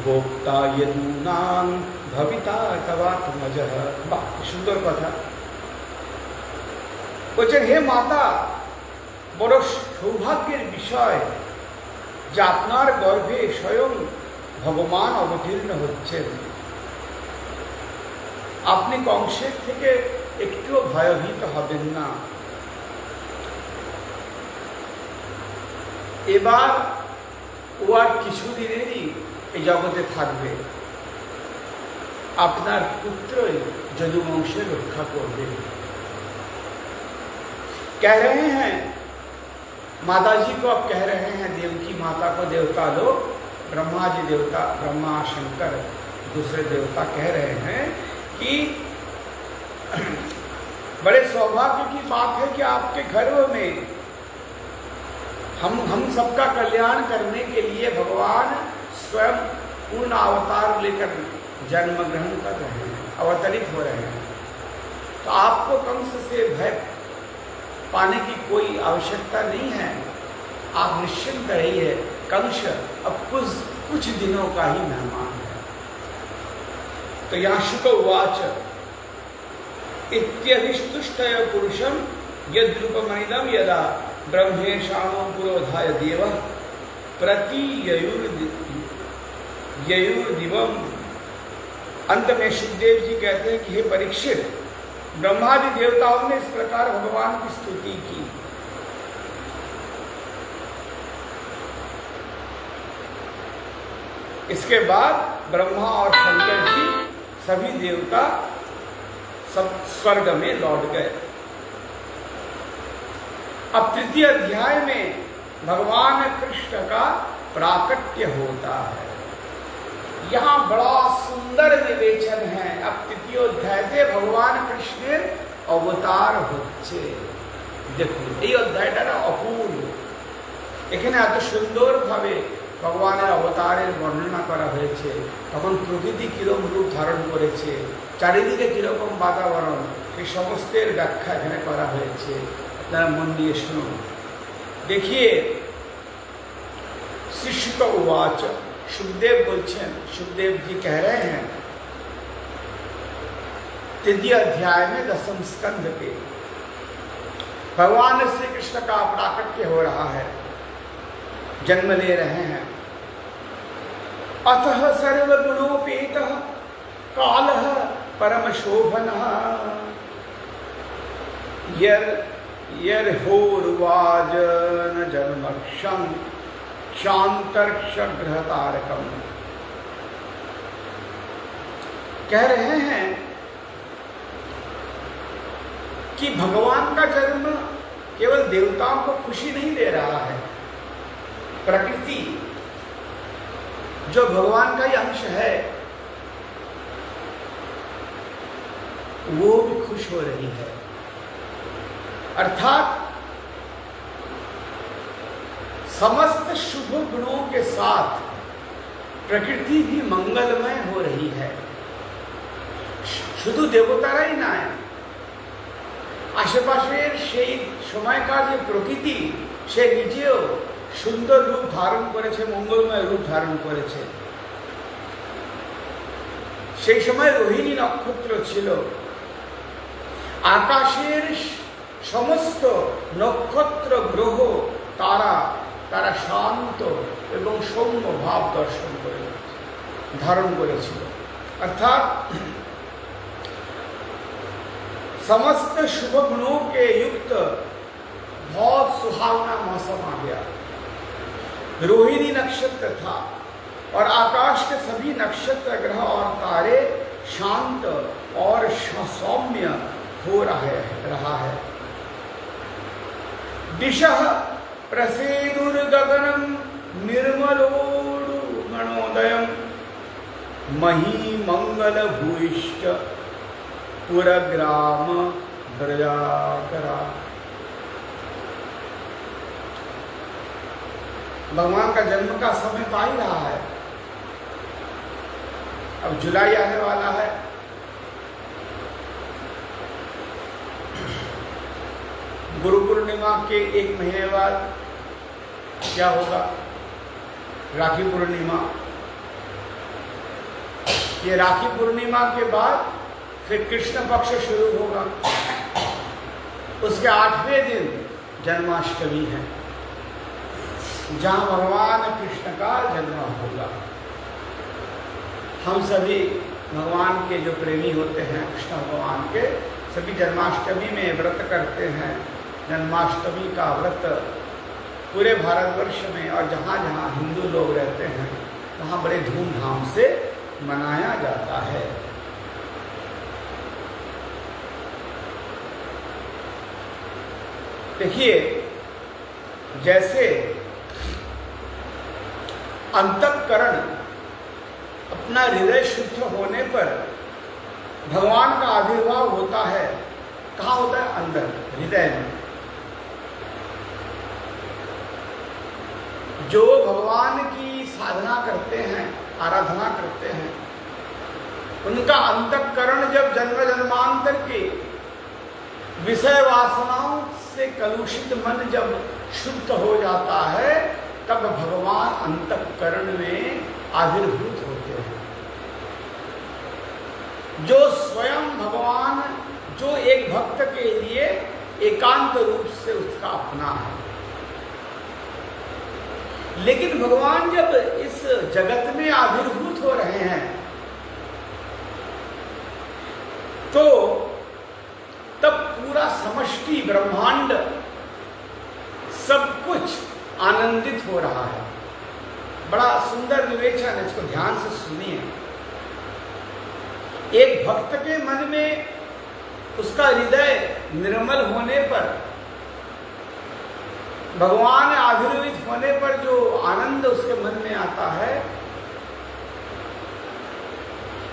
गोप्ता यदूनां भविता तवात्मजः। वाह, सुंदर कथा। বলছেন হে মাতা, বড় সৌভাগ্যের বিষয় যে আপনার গর্ভে স্বয়ং ভগবান অবতীর্ণ হচ্ছেন। আপনি কংসের থেকে একটুও ভয়ভীত হবেন না। এবার ও আর কিছুদিনেরই এই জগতে থাকবে, আপনার পুত্রই যদুবংশের রক্ষা করবে। कह रहे हैं माता जी को, अब कह रहे हैं देवकी माता को देवता लोग, ब्रह्मा जी देवता, ब्रह्मा शंकर दूसरे देवता कह रहे हैं कि बड़े सौभाग्य की बात है कि आपके गर्भ में हम सबका कल्याण करने के लिए भगवान स्वयं पूर्ण अवतार लेकर जन्म ग्रहण कर रहे हैं, अवतरित हो रहे हैं। तो आपको कंस से भय पाने की कोई आवश्यकता नहीं है, आप निश्चिंत रहिए। कंस अब कुछ दिनों का ही मेहमान है। तो यहाँ शुक उवाच इत्यधिष्टुष्टय पुरुषम यद्रूपमनिदं यदा ब्रह्मेशानो पुरोधाय देवः प्रतिययुर्दिवम। अंत में सुखदेव जी कहते हैं कि हे परीक्षित, ब्रह्मादि देवताओं ने इस प्रकार भगवान की स्तुति की। इसके बाद ब्रह्मा और शंकर जी सभी देवता सब स्वर्ग में लौट गए। अब 3 अध्याय में भगवान कृष्ण का प्राकट्य होता है। यहाँ बड़ा सुंदर विवेचन है। अब 3 अध्यायते भगवान कृष्णेर अवतार হচ্ছে। দেখুন এই অধ্যায়টা অপূর্ব। এখানে এত সুন্দরভাবে ভগবানের অবতারের বর্ণনা করা হয়েছে। তখন প্রকৃতি কিরকম রূপ ধারণ করেছে, চারিদিকে কিরকম বাতাবরণ, এই সমস্তের ব্যাখ্যা এখানে করা হয়েছে। আপনারা মন দিয়ে শুনুন। देखिए शिष्य उवाच, सुखदेव बोलছেন, सुखदेव जी कह रहे हैं 3 अध्याय में 10वें स्कंध के भगवान श्री कृष्ण का प्राकट्य हो रहा है, जन्म ले रहे हैं। अतः सर्वगुणोपेतः कालः परम शोभनः यर्होर्वाजन जन्मक्षं क्षांतर्षगृहतारकम्। कह रहे हैं कि भगवान का जन्म केवल देवताओं को खुशी नहीं दे रहा है, प्रकृति जो भगवान का ही अंश है वो भी खुश हो रही है। अर्थात समस्त शुभ गुणों के साथ प्रकृति भी मंगलमय हो रही है। শুধু দেবতারাই নয়, আশেপাশের সেই সময়কার যে প্রকৃতি সে নিজেও সুন্দর রূপ ধারণ করেছে, মঙ্গলময় রূপ ধারণ করেছে। সেই সময় রোহিণী নক্ষত্র ছিল। আকাশের সমস্ত নক্ষত্র গ্রহ তারা তারা শান্ত এবং সৌম্য ভাব ধারণ করেছিল। अर्थात समस्त शुभ गुणों के युक्त बहुत सुहावना मौसम आ गया। रोहिणी नक्षत्र था और आकाश के सभी नक्षत्र ग्रह और तारे शांत और सौम्य हो रहा है। दिशः प्रसेदुर्गगनं निर्मलोडु गणोदयम् मही मंगल भूयिष्ठ पुरग्राम प्रजाकरा। भगवान का जन्म का समय तो आ ही रहा है। अब जुलाई आने वाला है। गुरु पूर्णिमा के एक महीने बाद क्या होगा? राखी पूर्णिमा। ये राखी पूर्णिमा के बाद फिर कृष्ण पक्ष शुरू होगा। उसके 8वें दिन जन्माष्टमी है, जहां भगवान कृष्ण का जन्म होगा। हम सभी भगवान के जो प्रेमी होते हैं, कृष्ण भगवान के, सभी जन्माष्टमी में व्रत करते हैं। जन्माष्टमी का व्रत पूरे भारतवर्ष में और जहाँ जहाँ हिंदू लोग रहते हैं वहाँ बड़े धूमधाम से मनाया जाता है। देखिए, जैसे अंतःकरण अपना हृदय शुद्ध होने पर भगवान का आविर्भाव होता है। कहाँ होता है? अंदर, हृदय में। जो भगवान की साधना करते हैं, आराधना करते हैं, उनका अंतःकरण जब जन्म जन्मांतर के विषय वासनाओं से कलुषित मन जब शुद्ध हो जाता है, तब भगवान अंतःकरण में आविर्भूत होते हैं। जो स्वयं भगवान जो एक भक्त के लिए एकांत रूप से उसका अपना है। लेकिन भगवान जब इस जगत में आविर्भूत हो रहे हैं तो तब पूरा समष्टि ब्रह्मांड सब कुछ आनंदित हो रहा है। बड़ा सुंदर विवेचन, इसको ध्यान से सुनिए। एक भक्त के मन में उसका हृदय निर्मल होने पर, भगवान आविर्भूत होने पर जो आनंद उसके मन में आता है,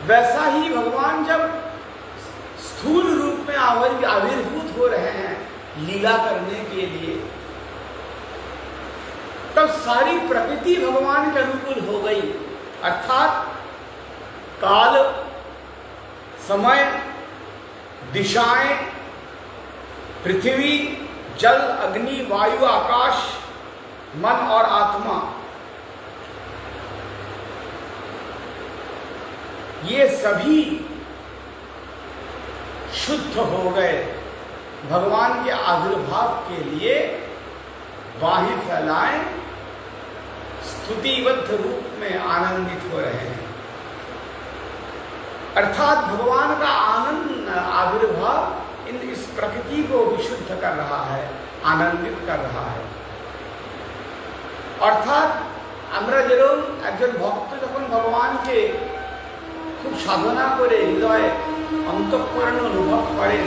वैसा ही भगवान जब स्थूल रूप में आविर्भूत हो रहे हैं लीला करने के लिए, तब सारी प्रकृति भगवान के अनुकूल हो गई। अर्थात काल, समय, दिशाएं, पृथ्वी, जल, अग्नि, वायु, आकाश, मन और आत्मा, ये सभी शुद्ध हो गए। भगवान के आविर्भाव के लिए बाहें फैलाएं, स्तुतिबद्ध रूप में आनंदित हो रहे हैं। अर्थात भगवान का आनंद आविर्भाव इस प्रकृति को विशुद्ध कर रहा है, आनंदित कर रहा है। अर्थात আমরা যেরকম একজন ভক্ত যখন ভগবানকে খুব সাধনা করে হৃদয়ে অন্তঃকরণ অনুভব করেন,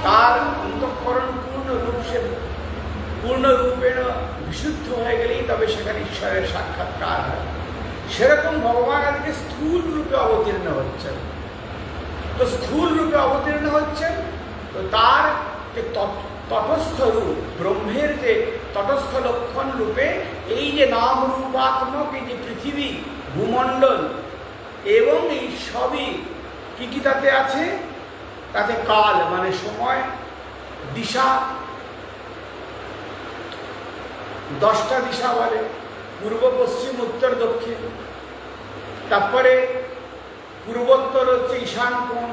তার অন্তঃকরণ পূর্ণ রূপেণ বিশুদ্ধ হয়ে গেলেই তবে সেখানে ঈশ্বরের সাক্ষাৎকার হয়। সেরকম ভগবান আজকে স্থূল রূপে অবতীর্ণ হচ্ছেন। তো স্থূল রূপে অবতীর্ণ হচ্ছেন, তো তার যে তটস্থ রূপ, ব্রহ্মের যে তটস্থ লক্ষণ রূপে এই যে নাম রূপাত্মক এই যে পৃথিবী, ভূমণ্ডল এবং এই সবই কি তাতে আছে? তাতে কাল মানে সময়, দিশা, 10টা দিশা বলে, পূর্ব পশ্চিম উত্তর দক্ষিণ, তারপরে পূর্বোত্তর হচ্ছে ঈশান কোণ,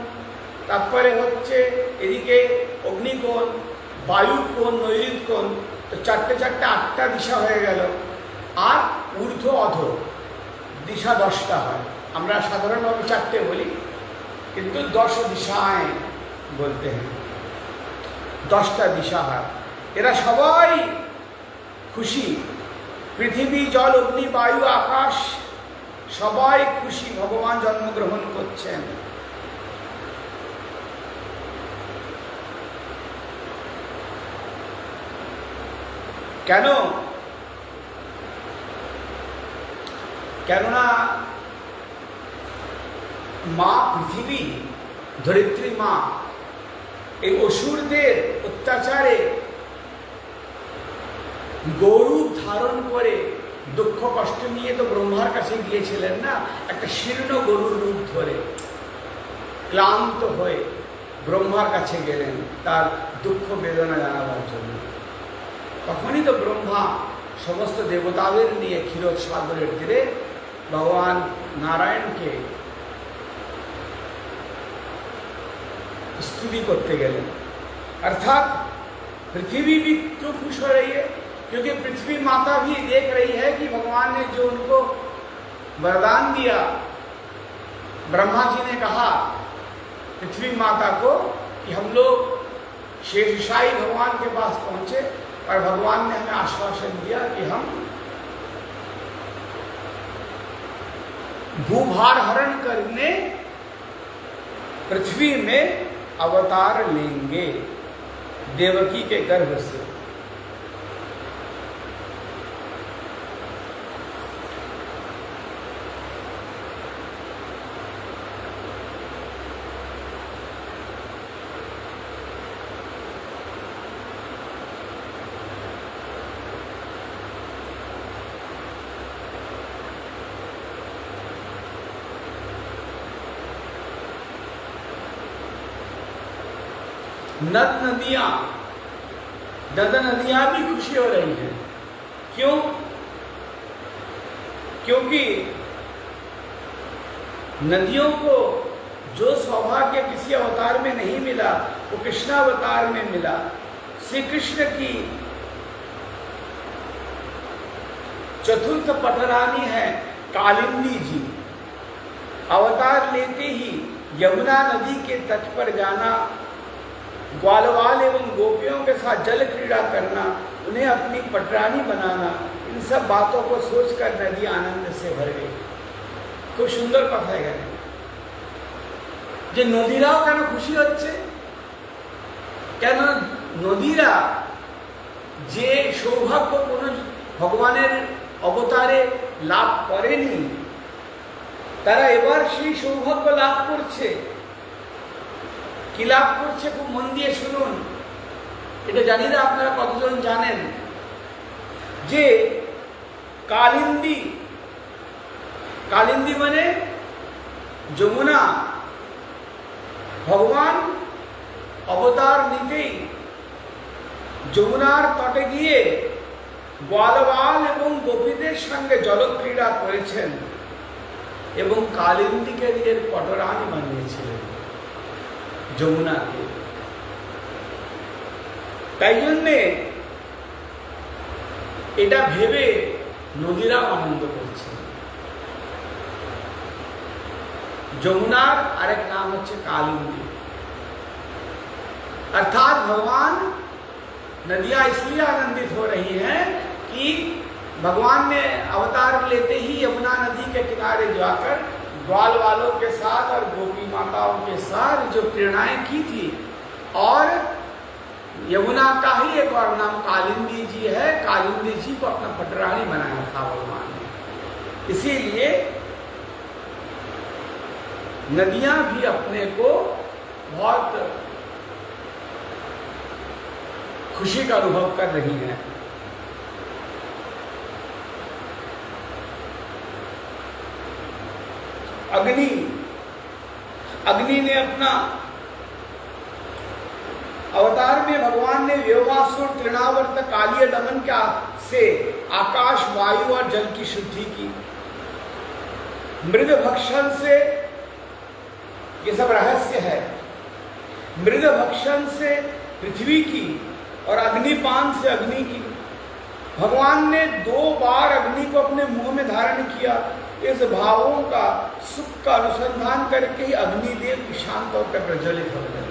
তারপরে হচ্ছে এদিকে অগ্নিকোণ, বায়ু কোণ, নৈঋত কোণ। তো চারটে 8টা দিশা হয়ে গেল। আর ঊর্ধ্ব অধ দিশা 10টা হয়। আমরা সাধারণভাবে 4টে বলি, কিন্তু 10 দিশায় বলতে হয়, 10টা দিশা হয়। এরা সবাই খুশি, পৃথিবী, জল, অগ্নি, বায়ু, আকাশ সবাই খুশি ভগবান জন্মগ্রহণ করছেন। কেন? কেননা মা পৃথিবী, ধরিত্রী মা, এই অসুরদের অত্যাচারে গরু ধারণ করে দুঃখ কষ্ট নিয়ে তো ব্রহ্মার কাছে গিয়েছিলেন না, একটা শীর্ণ গরুর রূপ ধরে ক্লান্ত হয়ে ব্রহ্মার কাছে গেলেন তার দুঃখ বেদনা জানাবার জন্য। তখনই তো ব্রহ্মা সমস্ত দেবতাদের নিয়ে ক্ষীরোদ সাগরের তীরে ভগবান নারায়ণকে स्तुति करते गए। अर्थात पृथ्वी भी तो खुश हो रही है, क्योंकि पृथ्वी माता भी देख रही है कि भगवान ने जो उनको वरदान दिया। ब्रह्मा जी ने कहा पृथ्वी माता को कि हम लोग शेषशाही भगवान के पास पहुंचे, और भगवान ने हमें आश्वासन दिया कि हम भूभार हरण करने पृथ्वी में अवतार लेंगे देवकी के गर्भ से। नद नदियां भी खुशी हो रही हैं। क्यों? क्योंकि नदियों को जो सौभाग्य किसी अवतार में नहीं मिला वो कृष्णावतार में मिला। श्री कृष्ण की चतुर्थ पटरानी है कालिंदी जी। अवतार लेते ही यमुना नदी के तट पर जाना, ग्वालवाल एवं गोपियों के साथ जल क्रीड़ा करना, उन्हें अपनी पटरानी बनाना, इन सब बातों को सोचकर नदी आनंद से भर गई। खूब सुंदर कथा है যে নদীরাও কেন খুশি হচ্ছে? কেন নদীরা যে সৌভাগ্য কোনো ভগবানের অবতারে লাভ করেনি, তারা এবার সেই সৌভাগ্য লাভ করছে। কি লাভ করছে? খুব মন দিয়ে শুনুন। এটা জানি না আপনারা কতজন জানেন যে কালিন্দী, কালিন্দী মানে যমুনা, ভগবান অবতার নিতেই যমুনার তটে গিয়ে গ্বালবাল এবং গোপীদের সঙ্গে জলক্রীড়া করেছেন এবং কালিন্দীকে নিজের পটরানি বানিয়েছিলেন যমুনাকে। তাই জন্যে এটা ভেবে নদীরাও আনন্দ করছে। যমুনার আরেক नाम হচ্ছে कालिंदी। अर्थात भगवान नदियां इसलिए आनंदित हो रही हैं कि भगवान ने अवतार लेते ही यमुना नदी के किनारे जाकर ग्वाल वालों के साथ और गोपी माताओं के साथ जो क्रीड़ाएं की थी और यमुना का ही एक और नाम कालिंदी जी है। कालिंदी जी को अपना पटरानी बनाया था भगवान ने। इसीलिए नदियां भी अपने को बहुत खुशी का अनुभव कर रही हैं। अग्नि ने अपना अवतार में भगवान ने व्योमासुर तृणावर्त कालीय दमन से आकाश, वायु और जल की शुद्धि की। मृद भक्षण से, ये सब रहस्य है, मृद भक्षण से पृथ्वी की और अग्निपान से अग्नि की। भगवान ने 2 बार अग्नि को अपने मुंह में धारण किया। इस भावों का, सुख का अनुसंधान करके ही अग्निदेव की शांत होकर प्रज्वलित हो गए।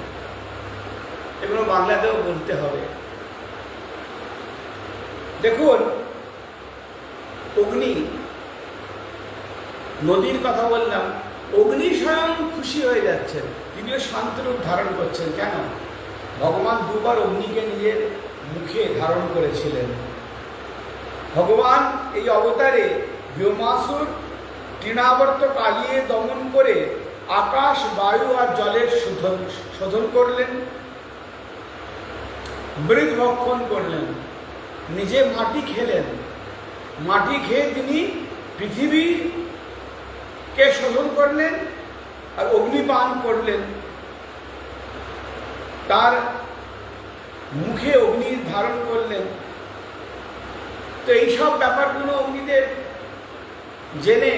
এগুলো বাংলাতেও বলতে হবে। দেখুন, অগ্নি, নদীর কথা বললাম, অগ্নি স্বয়ং খুশি হয়ে যাচ্ছেন, তিনিও শান্ত রূপ ধারণ করছেন। কেন? ভগবান 2 বার অগ্নিকে নিজের মুখে ধারণ করেছিলেন। ভগবান এই অবতারে ব্যোমাসুর তৃণাবর্ত কালিয়ে দমন করে আকাশ, বায়ু আর জলের শোধন করলেন, মৃদ ভক্ষণ করলেন, নিজে মাটি খেলেন, মাটি খেয়ে তিনি পৃথিবীকে শোধন করলেন আর অগ্নিপান করলেন। তার মুখে অগ্নি ধারণ করলেন। তো এইসব ব্যাপারগুলো অগ্নিদেব জেনে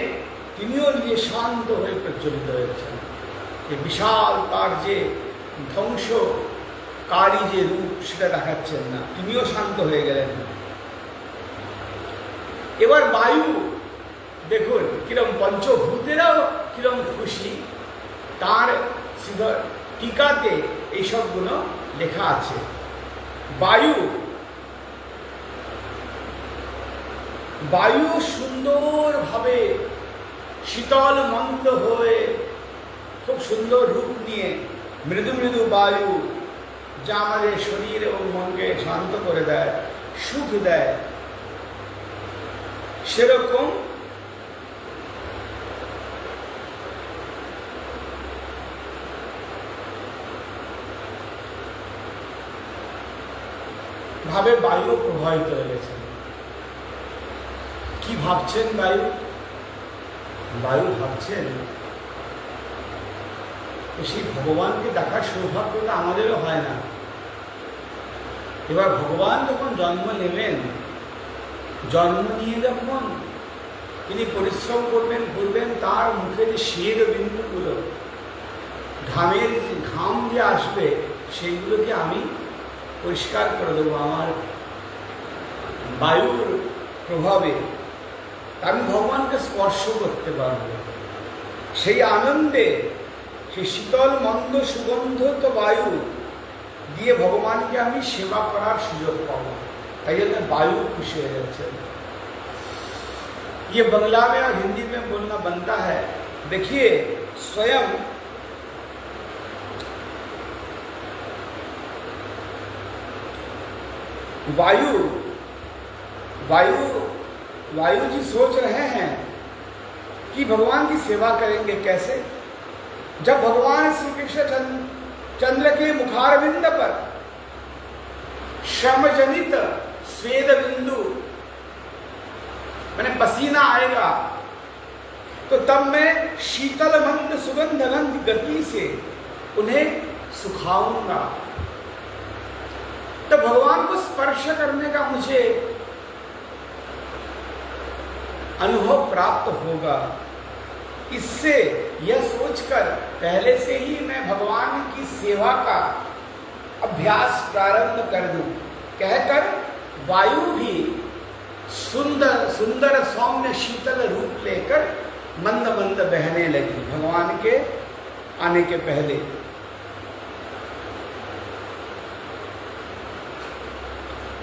তিনিও নিজে শান্ত হয়ে প্রজ্বলিত হয়েছেন। এই বিশাল তার যে ধ্বংসকারী যে রূপ, সেটা দেখাচ্ছেন না, তিনিও শান্ত হয়ে গেলেন। এবার বায়ু দেখুন কিরম, পঞ্চভূতেরাও কিরম খুশি। তার টিকাতে এইসবগুলো লেখা আছে। বায়ু সুন্দরভাবে শীতল মন্দ হয়ে খুব সুন্দর রূপ নিয়ে, মৃদু মৃদু বায়ু, যা আমাদের শরীর এবং মনকে শান্ত করে দেয়, সুখ দেয়, সেরকম ভাবে বায়ু প্রবাহিত হয়ে গেছে। কি ভাবছেন বায়ু? বায়ু ভাবছেন সেই ভগবানকে দেখার সৌভাগ্য তো আমাদেরও হয় না। এবার ভগবান যখন জন্ম নেবেন, জন্ম নিয়ে যখন তিনি পরিশ্রম করবেন, তার মুখে যে শ্বেত বিন্দুগুলো, ঘাম যে আসবে, সেইগুলোকে আমি পরিষ্কার করে দেবো আমার বায়ুর প্রভাবে। আমি ভগবানকে স্পর্শ করতে পারব। সেই আনন্দে, সেই শীতল মন্দ সুগন্ধিত বায়ু দিয়ে ভগবানকে আমি সেবা করার সুযোগ পাবো। তাই জন্য বায়ু खुशी हो जाते हैं। ये बंगला में और हिंदी में बोलना बनता है। देखिए, स्वयं वायु जी सोच रहे हैं कि भगवान की सेवा करेंगे कैसे। जब भगवान श्री कृष्ण चंद्र के मुखारविंद पर श्रमजनित स्वेद बिंदु मैंने पसीना आएगा, तो तब मैं शीतल मंद सुगंध गंध गति से उन्हें सुखाऊंगा। तो भगवान को स्पर्श करने का मुझे अनुभव प्राप्त होगा। इससे यह सोचकर पहले से ही मैं भगवान की सेवा का अभ्यास प्रारंभ कर दूं, कहकर वायु भी सुंदर सुंदर सौम्य शीतल रूप लेकर मंद मंद बहने लगी भगवान के आने के पहले।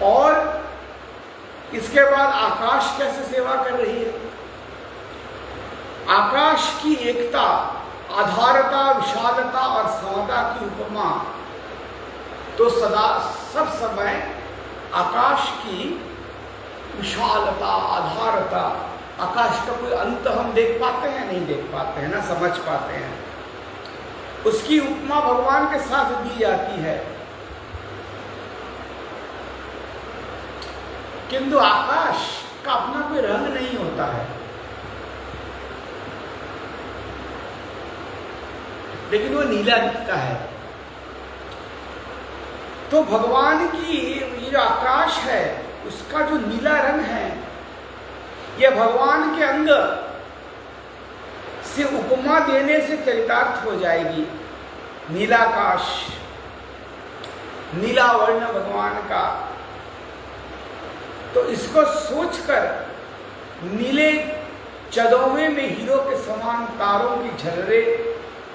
और इसके बाद आकाश कैसे सेवा कर रही है। आकाश की एकता, आधारता, विशालता और समता की उपमा तो सदा सब समय आकाश की विशालता, आधारता, आकाश का कोई अंत हम देख पाते हैं? नहीं देख पाते हैं, ना समझ पाते हैं। उसकी उपमा भगवान के साथ दी जाती है, किंतु आकाश का अपना कोई रंग नहीं होता है, लेकिन वो नीला दिखता है। तो भगवान की ये जो आकाश है उसका जो नीला रंग है, यह भगवान के अंग से उपमा देने से चरितार्थ हो जाएगी। नीलाकाश, नीला वर्ण भगवान का। तो इसको सोचकर नीले चदौवे में हीरो के समान तारों की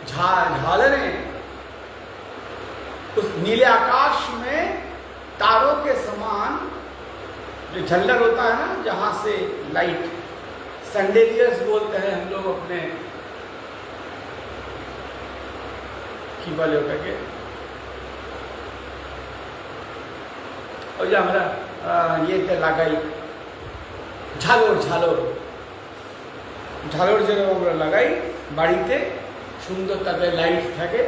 झालरें उस नीले आकाश में तारों के समान, जो झल्लर होता है ना, जहां से लाइट, सैंडेलियर्स बोलते हैं हम लोग अपने की वाले होकर के, और जो हमारा ये क्या लगाई झालोर जगह আমরা লাগাই বাড়িতে, সুন্দর তাতে লাইট থাকে।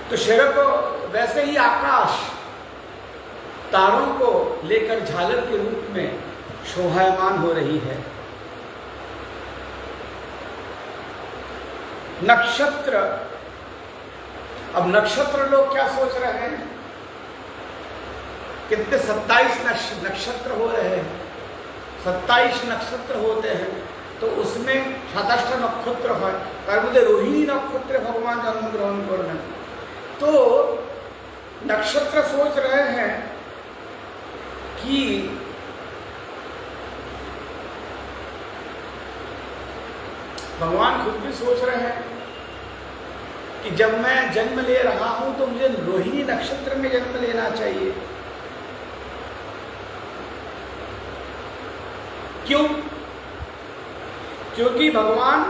तो সেরকম वैसे ही आकाश तारों को लेकर झालर के रूप में शोभायमान हो रही है। नक्षत्र, अब नक्षत्र लोग क्या सोच रहे हैं? कितने 27 नक्षत्र हो रहे हैं, 27 नक्षत्र होते हैं, तो उसमें 27 नक्षत्र है, তার মধ্যে रोहिणी नक्षत्र भगवान जन्म ग्रहण कर रहे हैं। तो नक्षत्र सोच रहे हैं कि भगवान खुद भी सोच रहे हैं कि जब मैं जन्म ले रहा हूं तो मुझे रोहिणी नक्षत्र में जन्म लेना चाहिए। क्यों? क्योंकि भगवान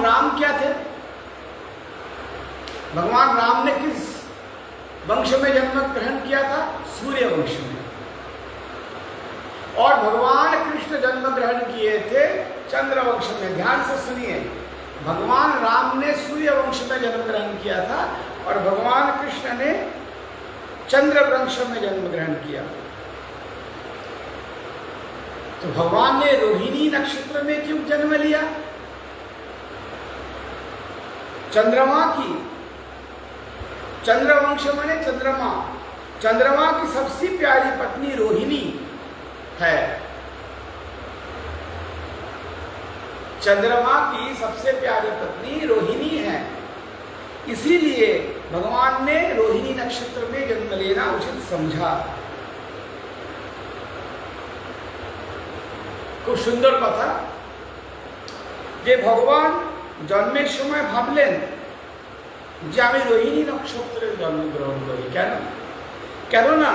राम क्या थे? भगवान राम ने किस वंश में जन्म ग्रहण किया था? सूर्य वंश में। और भगवान कृष्ण जन्म ग्रहण किए थे चंद्र वंश में। ध्यान से सुनिए, भगवान राम ने सूर्य वंश में जन्म ग्रहण किया था और भगवान कृष्ण ने चंद्र वंश में जन्म ग्रहण किया। तो भगवान ने रोहिणी नक्षत्र में क्यों जन्म लिया? चंद्रमा की, चंद्रवंश माने चंद्रमा, चंद्रमा की सबसे प्यारी पत्नी रोहिणी है। चंद्रमा की सबसे प्यारी पत्नी रोहिणी है, इसीलिए भगवान ने रोहिणी नक्षत्र में जन्म लेना उचित समझा। খুব সুন্দর কথা যে ভগবান জন্মের সময় ভাবলেন যে আমি রোহিণী নক্ষত্রে জন্মগ্রহণ করি। কেননা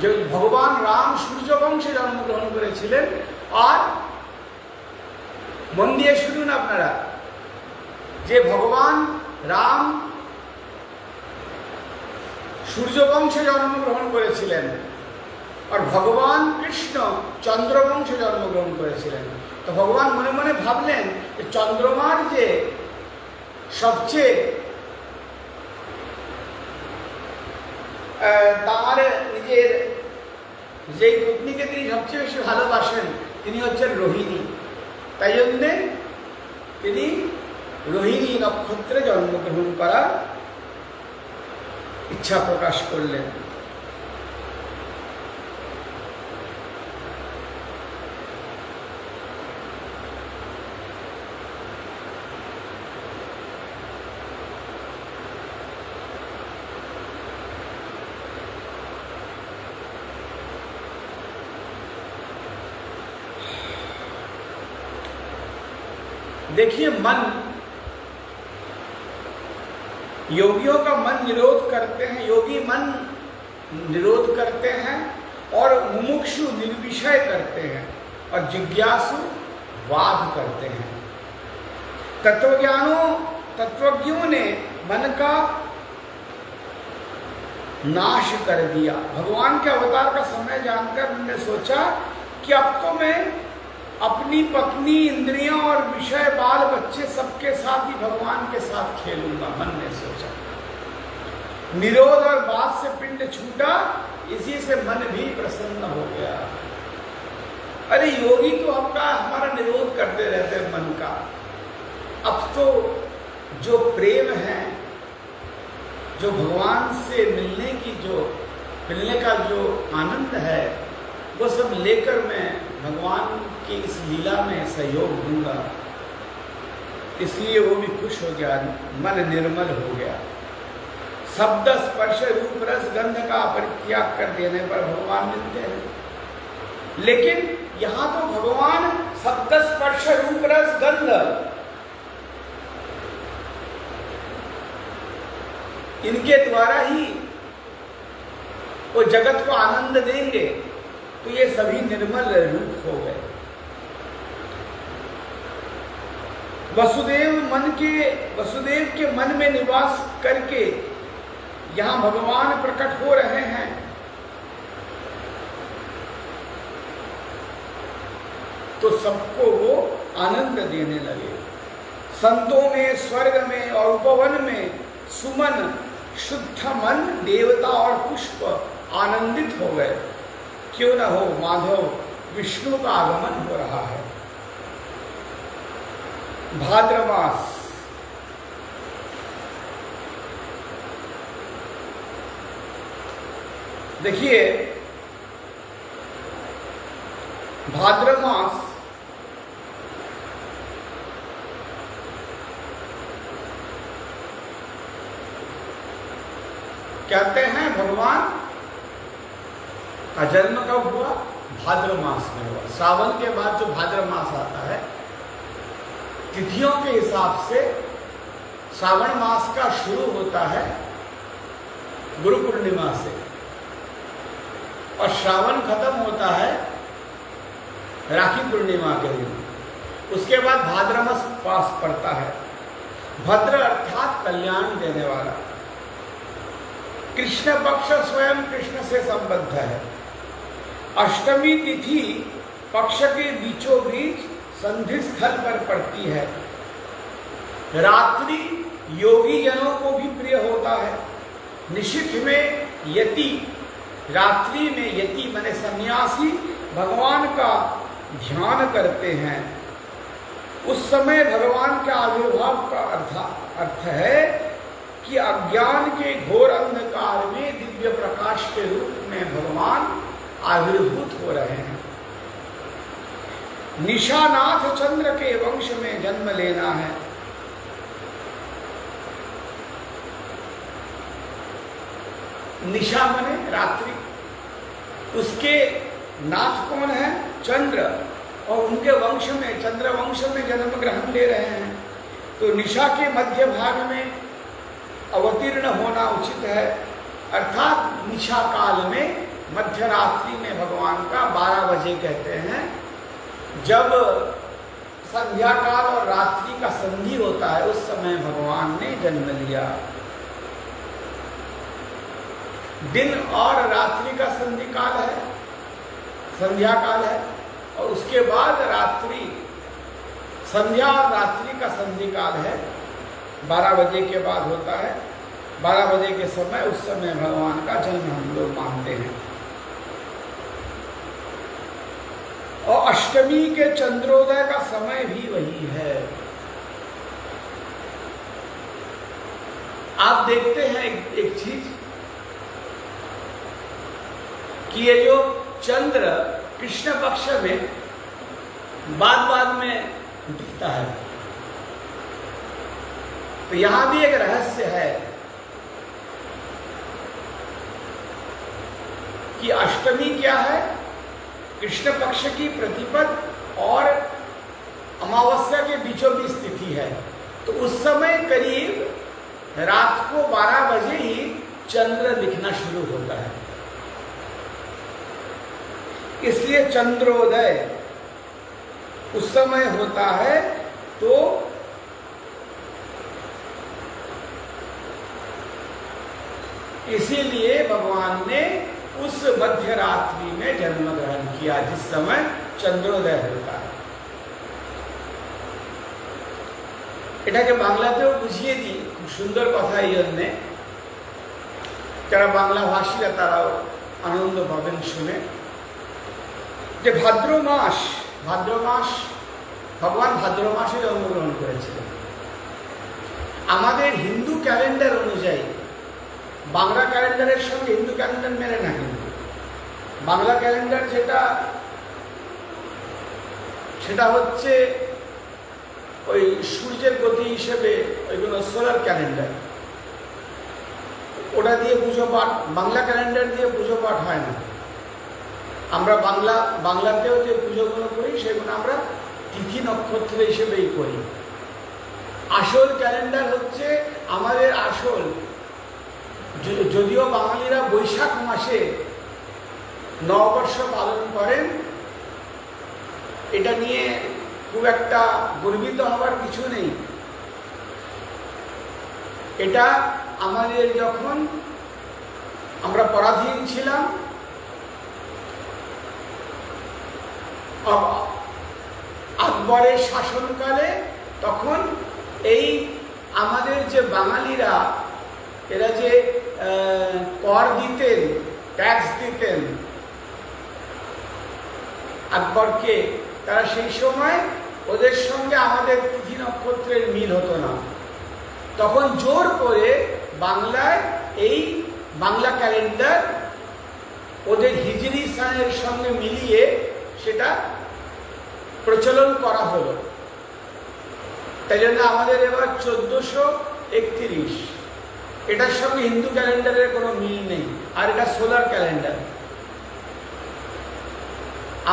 যে ভগবান রাম সূর্য বংশে জন্মগ্রহণ করেছিলেন। আর মন দিয়ে শুনুন আপনারা, যে ভগবান রাম সূর্য বংশে জন্মগ্রহণ করেছিলেন और भगवान कृष्ण चंद्रवंशे जन्मग्रहण करेছিলেন। तो भगवान मने मने भाबलेन चंद्रमार जे सबचेয়ে तार निजेर जे पत्नीके তিনি সবচেয়ে বেশি ভালোবাসেন তিনি হচ্ছেন রোহিণী। তাই জন্য তিনি রোহিণী নক্ষত্রে জন্মগ্রহণ করার ইচ্ছা প্রকাশ করলেন। देखिए, मन, योगियों का मन निरोध करते हैं, योगी मन निरोध करते हैं और मुमुक्षु निर्विषय करते हैं और जिज्ञासु वाद करते हैं। तत्वज्ञों ने मन का नाश कर दिया। भगवान के अवतार का समय जानकर उन्होंने सोचा कि अब तो मैं अपनी पत्नी, इंद्रियां और विषय, बाल बच्चे सबके साथ ही भगवान के साथ खेलूंगा, मन ने सोचा। निरोध और बात से पिंड छूटा, इसी से मन भी प्रसन्न हो गया। अरे योगी तो हमारा निरोध करते रहते हैं मन का, अब तो जो प्रेम है, जो भगवान से मिलने का जो आनंद है, वो सब लेकर मैं भगवान की इस लीला में सहयोग दूंगा। इसलिए वो भी खुश हो गया, मन निर्मल हो गया। शब्द स्पर्श रूप रस गंध का परित्याग कर देने पर भगवान मिलते हैं। लेकिन यहां तो भगवान शब्द स्पर्श रूप रस गंध इनके द्वारा ही वो जगत को आनंद देंगे, तो ये सभी निर्मल रूप हो गए। वसुदेव के मन में निवास करके यहां भगवान प्रकट हो रहे हैं। तो सबको वो आनंद देने लगे। संतों में, स्वर्ग में और उपवन में सुमन, शुद्ध मन, देवता और पुष्प आनंदित हो गए। क्यों न हो, माधव विष्णु का आगमन हो रहा है। भाद्रमास, देखिए भाद्रमास कहते हैं भगवान का जन्म कब हुआ? भाद्र मास में हुआ। सावन के बाद जो भाद्र मास आता है, तिथियों के हिसाब से श्रावण मास का शुरू होता है गुरु पूर्णिमा से, और श्रावण खत्म होता है राखी पूर्णिमा के दिन। उसके बाद भाद्रमास पास पड़ता है। भद्र अर्थात कल्याण देने वाला। कृष्ण पक्ष स्वयं कृष्ण से संबद्ध है। अष्टमी तिथि पक्ष के बीचों बीच संधि स्थल पर पड़ती है। रात्रि योगी जनों को भी प्रिय होता है। निशिथ में यति, रात्रि में यति माने सन्यासी भगवान का ध्यान करते हैं। उस समय भगवान के आविर्भाव का अर्थ है कि अज्ञान के घोर अंधकार में दिव्य प्रकाश के रूप में भगवान आविर्भूत हो रहे हैं। निशानाथ चंद्र के वंश में जन्म लेना है। निशा बने रात्रि, उसके नाथ कौन है? चंद्र, और उनके वंश में, चंद्र वंश में जन्म ग्रहण ले रहे हैं। तो निशा के मध्य भाग में अवतीर्ण होना उचित है। अर्थात निशा काल में, मध्य रात्रि में भगवान का 12 बजे कहते हैं, जब संध्या काल और रात्रि का संधि होता है, उस समय भगवान ने जन्म लिया। दिन और रात्रि का संधि काल है, संध्या काल है, और उसके बाद रात्रि, संध्या और रात्रि का संधि काल है, 12 बजे के बाद होता है। 12 बजे के समय, उस समय भगवान का जन्म हम लोग मानते हैं। और अष्टमी के चंद्रोदय का समय भी वही है। आप देखते हैं एक चीज कि ये जो चंद्र कृष्ण पक्ष में बाद में दिखता है, तो यहां भी एक रहस्य है कि अष्टमी क्या है? कृष्ण पक्ष की प्रतिपद और अमावस्या के बीचों बीच स्थिति है। तो उस समय करीब रात को 12 बजे ही चंद्र दिखना शुरू होता है। इसलिए चंद्रोदय उस समय होता है। तो इसीलिए भगवान ने उस मध्य रात्रि में जन्म ग्रहण किया जिस समय चंद्रोदय होता है। এটাকে বাংলাতেও বুঝিয়ে দিই, খুব সুন্দর কথা। এই জন্যে যারা বাংলা ভাষীরা তারাও আনন্দ পাবেন শুনে, যে ভাদ্র মাস ভগবান ভাদ্র মাসে জন্মগ্রহণ করেছিলেন। আমাদের হিন্দু ক্যালেন্ডার অনুযায়ী, বাংলা ক্যালেন্ডারের সঙ্গে হিন্দু ক্যালেন্ডার মেলে না, কিন্তু বাংলা ক্যালেন্ডার সেটা হচ্ছে ওই সূর্যের গতি হিসেবে ওইগুলো সোলার ক্যালেন্ডার, ওটা দিয়ে পুজো পাঠ, বাংলা ক্যালেন্ডার দিয়ে পুজো পাঠ হয় না। আমরা বাংলাতেও যে পুজোগুলো করি সেগুলো আমরা তিথি নক্ষত্র হিসেবেই করি। আসল ক্যালেন্ডার হচ্ছে আমাদের আসল, যদিও বাঙালিরা বৈশাখ মাসে নববর্ষ পালন করেন, এটা নিয়ে খুব একটা গর্বিত হবার কিছু নেই। এটা আমাদের যখন আমরা পরাধীন ছিলাম, আকবরের শাসনকালে, তখন এই আমাদের যে বাঙালিরা এরা যে কর দিতেন, ট্যাক্স দিতেন আকবরকে, তারা সেই সময় ওদের সঙ্গে আমাদের তিথি নক্ষত্রের মিল হতো না। তখন জোর করে বাংলায় এই বাংলা ক্যালেন্ডার ওদের হিজরি সানের সঙ্গে মিলিয়ে সেটা প্রচলন করা হলো। তাই জন্য আমাদের এবার 1431, এটার সঙ্গে হিন্দু ক্যালেন্ডারের কোনো মিল নেই, আর এটা সোলার ক্যালেন্ডার।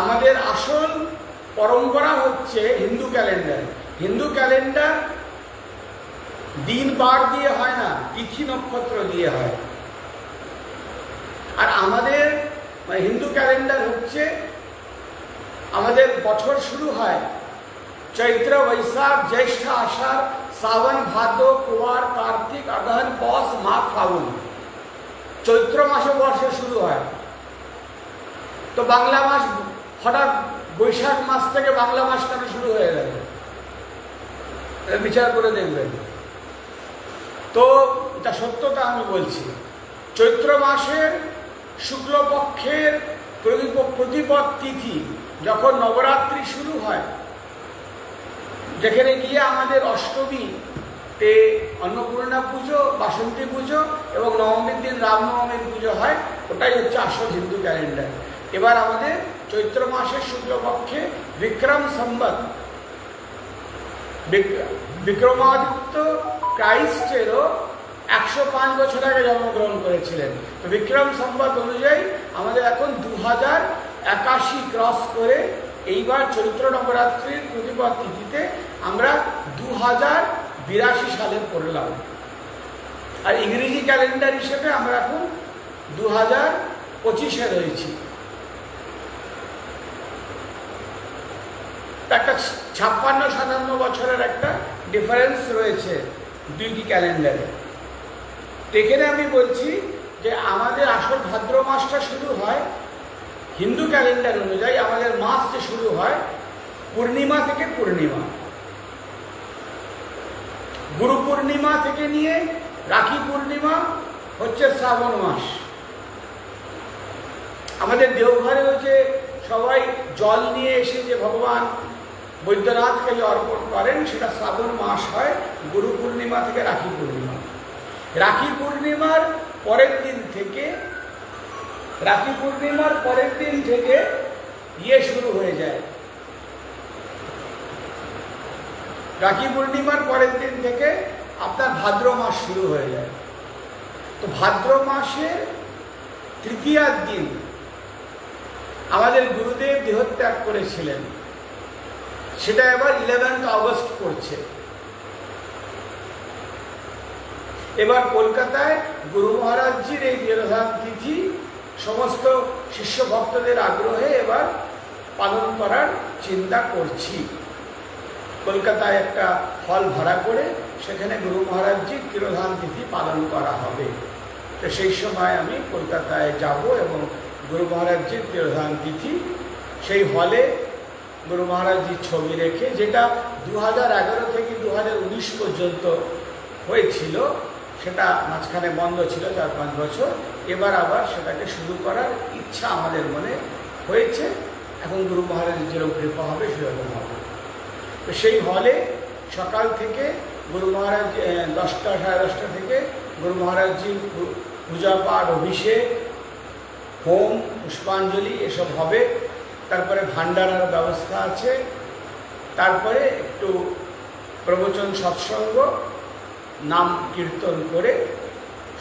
আমাদের আসল পরম্পরা হচ্ছে হিন্দু ক্যালেন্ডার। হিন্দু ক্যালেন্ডার দিন বার দিয়ে হয় না, তিথি নক্ষত্র দিয়ে হয়। আর আমাদের হিন্দু ক্যালেন্ডার হচ্ছে, আমাদের বছর শুরু হয় চৈত্র, বৈশাখ, জ্যৈষ্ঠ, আষাঢ়, শ্রাবণ, ভাদ্র, কুয়ার, কার্তিক, অগ্রহায়ণ, পৌষ, মাঘ, ফাল্গুন। চৈত্র মাসে বর্ষ শুরু হয়। তো বাংলা মাস হঠাৎ বৈশাখ মাস থেকে বাংলা মাস কেন শুরু হয়ে গেল? বিচার করে দেখবেন। তো এটা সত্যতা আমি বলছি। চৈত্র মাসের শুক্লপক্ষের প্রতিপদ তিথি যখন নবরাত্রি শুরু হয়, যেখানে গিয়ে আমাদের অষ্টমীতে অন্নপূর্ণা পুজো, বাসন্তী পুজো এবং নবমীর দিন রামনবমীর পুজো হয়, ওটাই হচ্ছে আসল হিন্দু ক্যালেন্ডার। এবার আমাদের চৈত্র মাসের শুক্লপক্ষে বিক্রম সম্বত, বিক্রমাদিত্য ক্রাইস্টেরও 105 বছর আগে জন্মগ্রহণ করেছিলেন। তো বিক্রম সম্বত অনুযায়ী আমাদের এখন 2081 ক্রস করে এইবার চৈত্র নবরাত্রির প্রতিপদ তিথিতে আমরা 2082 সালে পড়লাম। আর ইংরেজি ক্যালেন্ডার হিসেবে আমরা এখন 2025-এ রয়েছি। একটা 56-57 বছরের একটা ডিফারেন্স রয়েছে দুইটি ক্যালেন্ডারে। এখানে আমি বলছি যে আমাদের আসল ভাদ্র মাসটা শুরু হয় হিন্দু ক্যালেন্ডার অনুযায়ী, আমাদের মাস যে শুরু হয় পূর্ণিমা থেকে পূর্ণিমা। গুরু পূর্ণিমা থেকে নিয়ে রাখি পূর্ণিমা হচ্ছে শ্রাবণ মাস। আমাদের দেওঘরে হচ্ছে সবাই জল নিয়ে এসে যে ভগবান বৈদ্যনাথকে যে অর্পণ করেন, সেটা শ্রাবণ মাস হয় গুরু পূর্ণিমা থেকে রাখি পূর্ণিমা। রাখি পূর্ণিমার পরের দিন থেকে ইয়ে শুরু হয়ে যায়। রাখি পূর্ণিমার পরের দিন থেকে আপনার ভাদ্র মাস শুরু হয়ে যায়। তো ভাদ্র মাসের তৃতীয়ার দিন আমাদের গুরুদেব দেহত্যাগ করেছিলেন, সেটা এবার 11 আগস্ট পড়ছে। এবার কলকাতায় গুরু মহারাজজির এই তিরোধান তিথি সমস্ত শিষ্য ভক্তদের আগ্রহে এবার পালন করার চিন্তা করছি। কলকাতায় একটা হল ভাড়া করে সেখানে গুরু মহারাজজির তিরোধান তিথি পালন করা হবে। তো সেই সময় আমি কলকাতায় যাব এবং গুরু মহারাজজির তিরোধান তিথি সেই হলে গুরু মহারাজজির ছবি রেখে, যেটা 2011 থেকে 2019 পর্যন্ত হয়েছিল, সেটা মাঝখানে বন্ধ ছিল 4-5 বছর, এবার আবার সেটাকে শুরু করার ইচ্ছা আমাদের মনে হয়েছে। এখন গুরু মহারাজের যেরকম কৃপা হবে সেরকম হবে। তো সেই হলে সকাল থেকে গুরু মহারাজ 10টা সাড়ে 10টা থেকে গুরু মহারাজজির পূজা পাঠ, অভিষেক, হোম, পুষ্পাঞ্জলি এসব হবে। তারপরে ভান্ডারার ব্যবস্থা আছে। তারপরে একটু প্রবচন, সৎসঙ্গ, নাম কীর্তন করে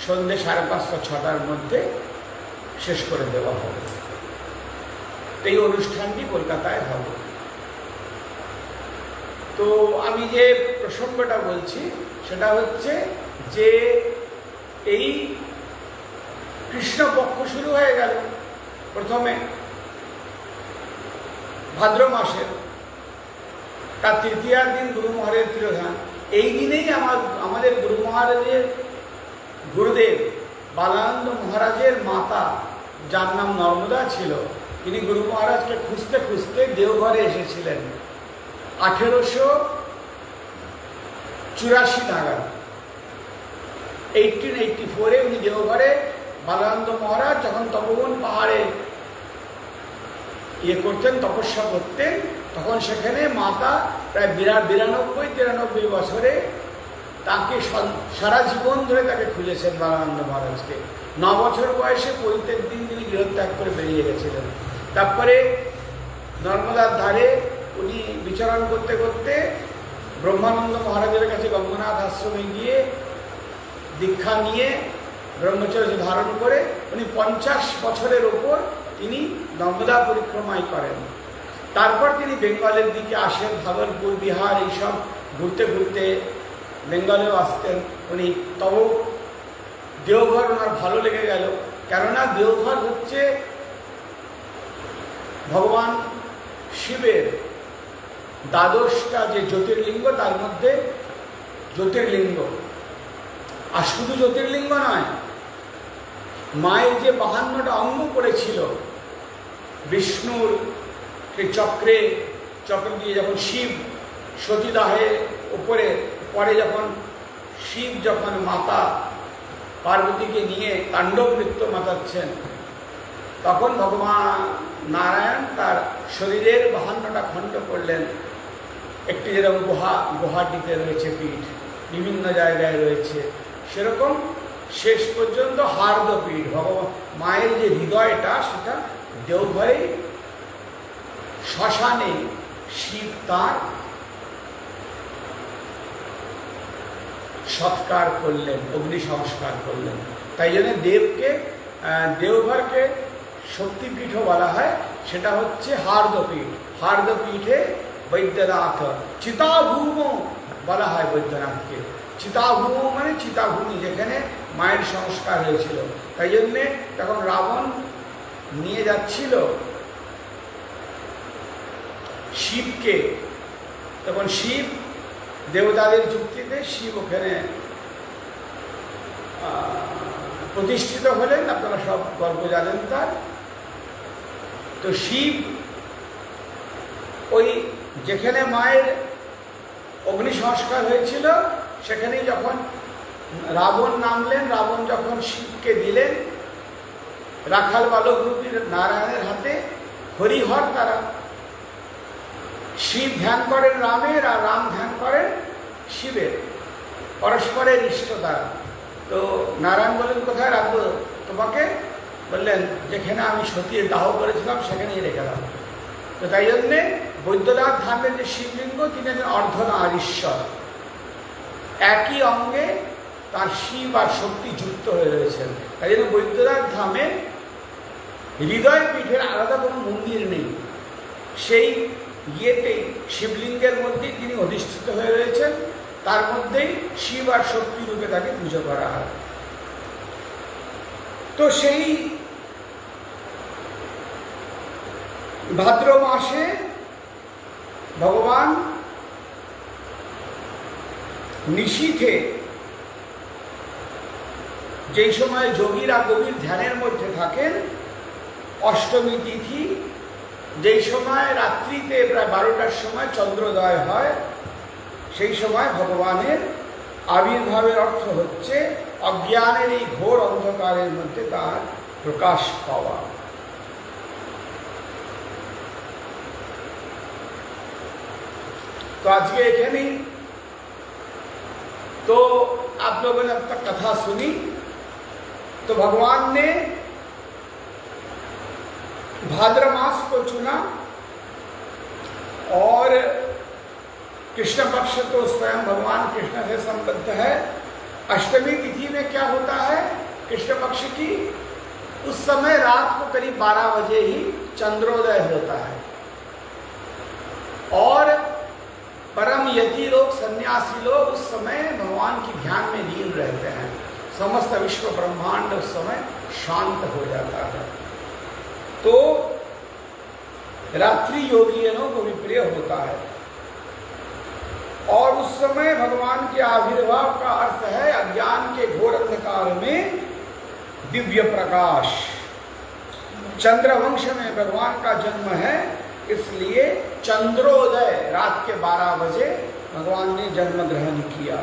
সন্ধ্যে 5:30-6টার মধ্যে শেষ করে দেওয়া হবে। এই অনুষ্ঠানটি কলকাতায় হবে। তো আমি যে প্রসঙ্গটা বলছি সেটা হচ্ছে যে এই কৃষ্ণপক্ষ শুরু হয়ে গেল প্রথমে ভাদ্র মাসের, তার তৃতীয়ার দিন গুরু মহারাজের তিরোধান। এই দিনেই আমাদের গুরু মহারাজের গুরুদেব বালানন্দ মহারাজের মাতা, যার নাম নর্মদা ছিল, তিনি গুরু মহারাজকে খুঁজতে খুঁজতে দেওঘরে এসেছিলেন 1884 নাগাদ। 1884-এ উনি দেওঘরে বালানন্দ মহারাজ যখন তপোবন পাহাড়ে করতেন, তপস্যা করতেন, তখন সেখানে মাতা প্রায় 92-93 বছরে তাকে সারা জীবন ধরে তাকে খুঁজেছেন বালানন্দ মহারাজকে। 9 বছর বয়সে পৈতের দিন তিনি গৃহত্যাগ করে বেরিয়ে গেছিলেন। তারপরে নর্মদার ধারে উনি বিচরণ করতে করতে ব্রহ্মানন্দ মহারাজের কাছে গঙ্গনাথ আশ্রমে গিয়ে দীক্ষা নিয়ে ব্রহ্মচর্য ধারণ করে উনি 50 বছরের ওপর তিনি নর্মদা পরিক্রমায় করেন। তারপর তিনি বেঙ্গলের দিকে আসেন, ভাগলপুর, বিহার এইসব ঘুরতে ঘুরতে বেঙ্গলেও আসতেন উনি। তবু দেওঘর ওনার ভালো লেগে গেল, কেননা দেওঘর হচ্ছে ভগবান শিবের 12টা যে জ্যোতির্লিঙ্গ, তার মধ্যে জ্যোতির্লিঙ্গ। আর শুধু জ্যোতির্লিঙ্গ নয়, মায়ের যে 52টা অঙ্গ পড়েছিল বিষ্ণুর চক্র দিয়ে, যখন শিব সতীদাহের উপরে পরে, যখন শিব যখন মাতা পার্বতীকে নিয়ে তাণ্ডব নৃত্য মাতাচ্ছেন, তখন ভগবান নারায়ণ তার শরীরের 52টা খণ্ড করলেন। একটি যেরকম গুহাটিতে রয়েছে পীঠ, বিভিন্ন জায়গায় রয়েছে, সেরকম শেষ পর্যন্ত হার্দপীঠ, ভগবান মায়ের যে হৃদয়টা, সেটা দেওঘরে শ্মশানে শিব তার সৎকার করলেন, অগ্নি সংস্কার করলেন। তাই জন্য দেওঘরকে শক্তিপীঠও বলা হয়। সেটা হচ্ছে হার্দপীঠ। হার্দপীঠে বৈদ্যনাথ, চিতাভূম বলা হয় বৈদ্যনাথকে। চিতাভূম মানে চিতাভূমি, যেখানে মায়ের সংস্কার হয়েছিল। তাই জন্যে তখন রাবণ নিয়ে যাচ্ছিল শিবকে, তখন শিব দেবতাদের যুক্তিতে শিব ওখানে প্রতিষ্ঠিত হলেন। আপনারা সব গল্প জানেন তার। তো শিব ওই যেখানে মায়ের অগ্নি সংস্কার হয়েছিল, সেখানেই যখন রাবণ নামলেন, রাবণ যখন শিবকে দিলেন রাখাল বালক রূপী নারায়ণের হাতে, হরিহর তারা। শিব ধ্যান করেন রামের, আর রাম ধ্যান করেন শিবের, পরস্পরের ইষ্ট তারা। তো নারায়ণ বলেন, কোথায় রাখবো তোমাকে? বললেন, যেখানে আমি সতীর দাহ করেছিলাম সেখানেই রেখে দাও। তো তাই জন্যে বৈদ্যনাথ ধামের যে শিবলিঙ্গ, তিনি একজন অর্ধনারীশ্বর। একই অঙ্গে তার শিব আর শক্তি যুক্ত হয়ে রয়েছেন। তাই জন্য বৈদ্যনাথ ধামে হৃদয় পীঠের আলাদা কোনো মন্দির নেই। সেই ইয়েতেই শিবলিঙ্গের মধ্যেই তিনি অধিষ্ঠিত হয়ে রয়েছেন, তার মধ্যেই শিব আর শক্তি রূপে তাকে পুজো করা হয়। তো সেই ভাদ্র মাসে ভগবান নিশীথে যেই সময় যোগীরা গভীর ধ্যানের মধ্যে থাকেন, অষ্টমী তিথি, যেই সময় রাত্রিতে প্রায় 12টার সময় চন্দ্রোদয় হয়, সেই সময় ভগবানের আবির্ভাবের অর্থ হচ্ছে অজ্ঞানের এই ঘোর অন্ধকারের মধ্যে তার প্রকাশ পাওয়া। तो आज के एक नहीं, तो आप लोगों ने अब तक कथा सुनी। तो भगवान ने भाद्र मास को चुना और कृष्ण पक्ष तो स्वयं भगवान कृष्ण से संबद्ध है। अष्टमी तिथि में क्या होता है कृष्ण पक्ष की, उस समय रात को करीब 12 बजे ही चंद्रोदय होता है और परम यति लोग, सन्यासी लोग उस समय भगवान की ध्यान में लीन रहते हैं। समस्त विश्व ब्रह्मांड उस समय शांत हो जाता है। तो रात्रि योगियों को विप्रिय होता है और उस समय भगवान के आविर्भाव का अर्थ है अज्ञान के घोर अंधकार में दिव्य प्रकाश। चंद्रवंश में भगवान का जन्म है, इसलिए चंद्रोदय रात के 12 बजे भगवान ने जन्म ग्रहण किया।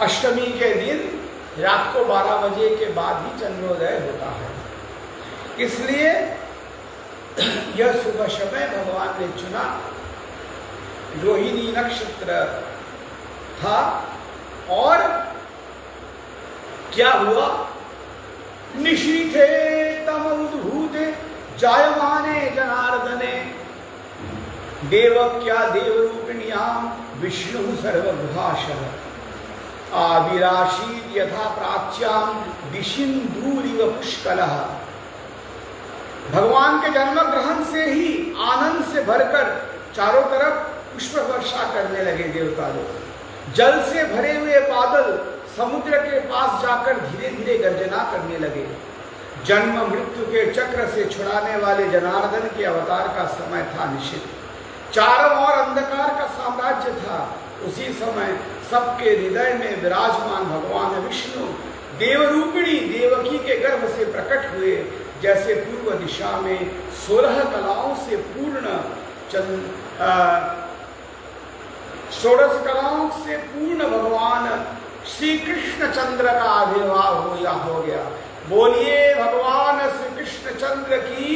अष्टमी के दिन रात को 12 बजे के बाद ही चंद्रोदय होता है, इसलिए यह शुभ समय भगवान ने चुना। रोहिणी नक्षत्र था और क्या हुआ, निशीथे तम उद्भूते जायमाने जनार्दने देवक्या देवरूपिण्याम विष्णु सर्वभाषः आविराशीद यथा प्राच्याम दिशिंदूरिव पुष्कलः। भगवान के जन्म ग्रहण से ही आनंद से भरकर चारों तरफ पुष्प वर्षा करने लगे देवता लोग। जल से भरे हुए बादल समुद्र के पास जाकर धीरे धीरे गर्जना करने लगे। जन्म मृत्यु के चक्र से छुड़ाने वाले जनार्दन के अवतार का समय था निश्चित। चारों ओर अंधकार का साम्राज्य था। उसी समय सबके हृदय में विराजमान भगवान विष्णु देवरूपिणी देवकी के गर्भ से प्रकट हुए। जैसे पूर्व दिशा में 16 कलाओं से पूर्ण 16 कलाओं से पूर्ण भगवान श्री कृष्ण चंद्र का आविर्भाव हो गया। बोलिए भगवान श्री कृष्ण चंद्र की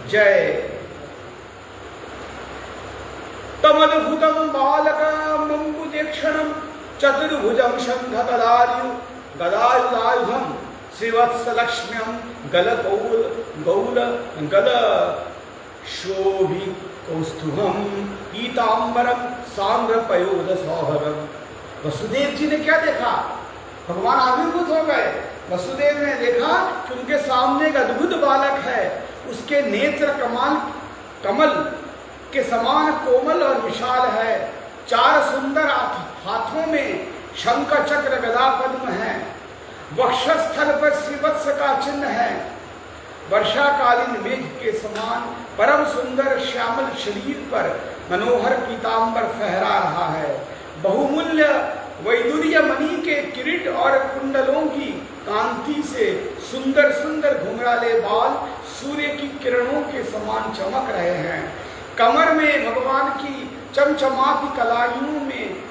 जय। तमद्भुतम बालकमंबुदेक्षणम चतुर्भुजम शंख गदायुधायुधम श्रीवत्सलक्ष्म्यम गलकौल गौल गल शोभि कौस्तुभम पीतांबरम सांद्र पयोध सौभगम। वसुदेव जी ने क्या देखा, भगवान आविर्भूत हो गए। वसुदेव ने देखा कि उनके सामने एक अद्भुत बालक है। उसके नेत्र कमल के समान कोमल और विशाल है। 4 सुंदर हाथों में शंख चक्र गदा पद्म है। वक्षस्थल पर श्रीवत्स का चिन्ह है। वर्षाकालीन मेघ के समान परम सुंदर श्यामल शरीर पर मनोहर पीतांबर फहरा रहा है। बहुमूल्य वैदुर्य मणि के किरीट और कुंडलों की कांति से सुंदर सुंदर घुंघराले बाल सूर्य की किरणों के समान चमक रहे हैं। कमर में भगवान की चमचमाती कलाइयों में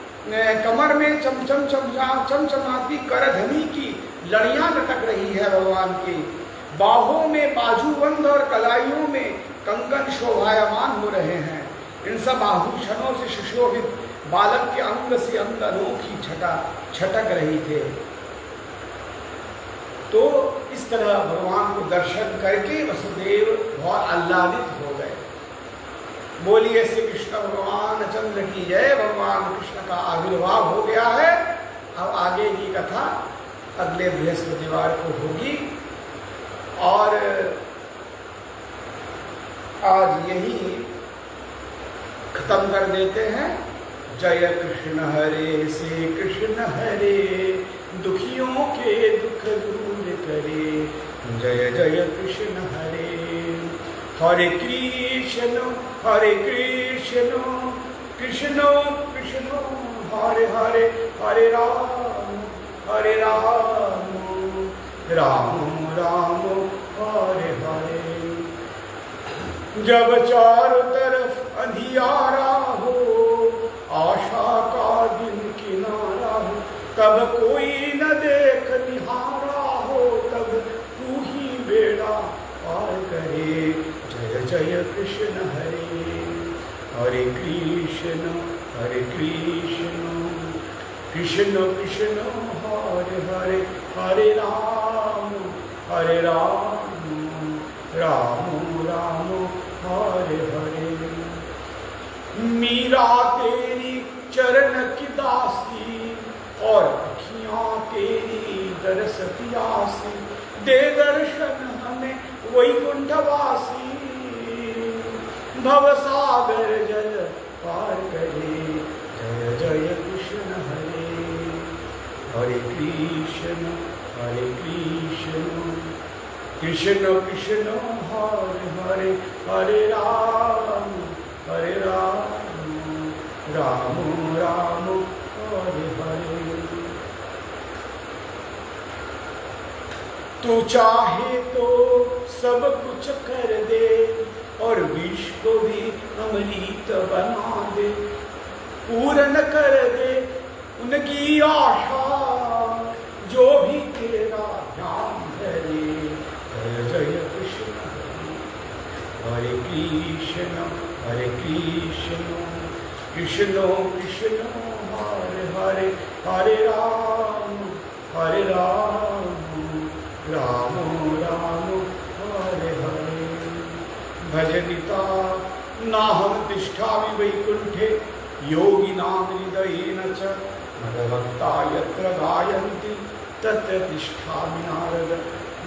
कमर में चमचमाती करधनी की लड़ियां लटक रही है भगवान की। बाहों में बाजूबंद और कलाइयों में कंकन शोभायमान हो रहे हैं। इन सब आभूषणों से सुशोभित बालक के अंग से अंग अनोखी छटक रही थे। तो इस तरह भगवान को दर्शन करके वसुदेव बहुत आह्लादित हो गए। बोलिए श्री कृष्ण भगवान चंद्र की जय। भगवान कृष्ण का आविर्भाव हो गया है। अब आगे की कथा अगले बृहस्पतिवार को होगी और आज यही खत्म कर देते हैं। जय कृष्ण हरे श्री कृष्ण हरे दुखियों के दुख दूर करे। जय जय कृष्ण हरे हरे कृष्ण कृष्ण कृष्ण हरे हरे हरे राम हरे राम राम राम हरे हरे। जब चारों तरफ अंधियारा हो, आशा का दिन किनारा हो, तब कोई न देख निहारा हो, तब तू ही बेड़ा पार करे। जय जय कृष्ण हरे हरे कृष्ण कृष्ण कृष्ण हरे हरे, हरे राम राम राम हरे हरे। मीरा तेरी चरण की दासी और अखियां तेरी दरस प्यासी, दे दर्शन हमें वैकुंठवासी, भवसागर जल पार करे। जय जय कृष्ण हरे हरे कृष्ण कृष्ण कृष्ण हरे हरे, हरे राम राम राम हरे हरे। तू चाहे तो सब कुछ कर दे और विष को भी अमृत बना दे, पूर्ण कर दे उनकी आशा जो भी तेरा ध्यान करे। जय जय कृष्ण हरे कृष्ण कृष्ण कृष्ण हरे हरे, हरे राम राम राम हरे हरे। भजनिता नाहं तिष्ठामि वैकुंठे, योगिनां हृदयेन च मदभक्ता यत्र गायन्ति तत्र तिष्ठामि नारद।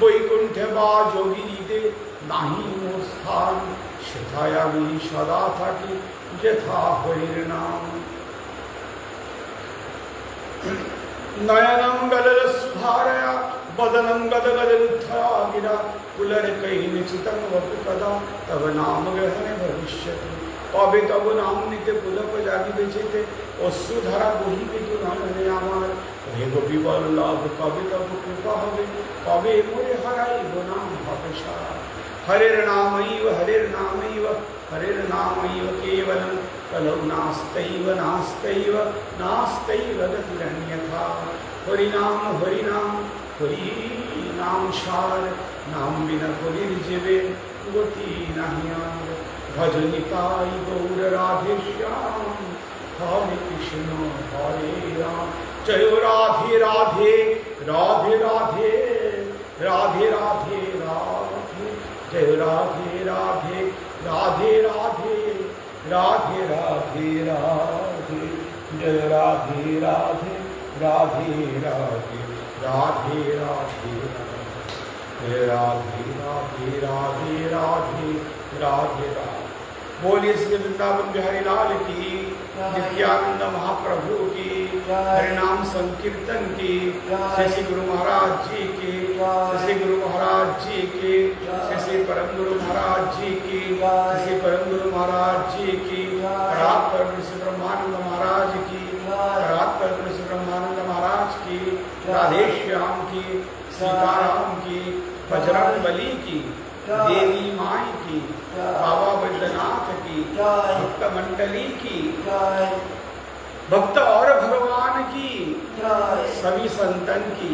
वैकुंठ वा जोगिनिदे नाही मोर स्थान, शिखायामि सदा थाकी यथा हरिर्नाम। नयनं गललसुधारया वदनं गदगदरुद्धया गिरा, पुलरकैर्निचितं वपु कदा तव नाम ग्रहणे भविष्यति। कবে তব নাম নিতে পুলক জাগিবে যেতে, অশ্রুধারা বহিবে দুনয়নে আমার। হে গোপী বল্লভ কবে তব কৃপা হবে, কবে মোরে হারাইব নাম হবে সারা। হরের নামৈব কেবলম, কলৌ নাস্তৈব গতিরন্যথা। হরিনাম হরিনাম সার, নাম বিনা হরির জীবে গতি নাহি আর। भज निताई गौर राधे श्याम, हरे कृष्ण हरे राम। जय राधे राधे राधे राधे राधे राधे राधे, जय राधे राधे राधे राधे राधे राधे राधे, जय राधे राधे राधे राधे राधे राधे, जय राधे राधे राधे राधे राधे राधे। बोलिए श्री वृंदावन बिहारी लाल की, नित्यानंद महाप्रभु की, हरिनाम संकीर्तन की, श्री गुरु महाराज जी की, श्री गुरु महाराज जी की, श्री परम गुरु महाराज जी की, श्री परम गुरु महाराज जी की, रात पर श्री ब्रह्मानंद महाराज की, रात पर श्री ब्रह्मानंद महाराज की, राधे श्याम की, सीताराम की, बजरंग बली की, देवी माई की, बाबा बैद्यनाथ की, भक्त मंडली की, भक्त और भगवान की, सभी संतन की।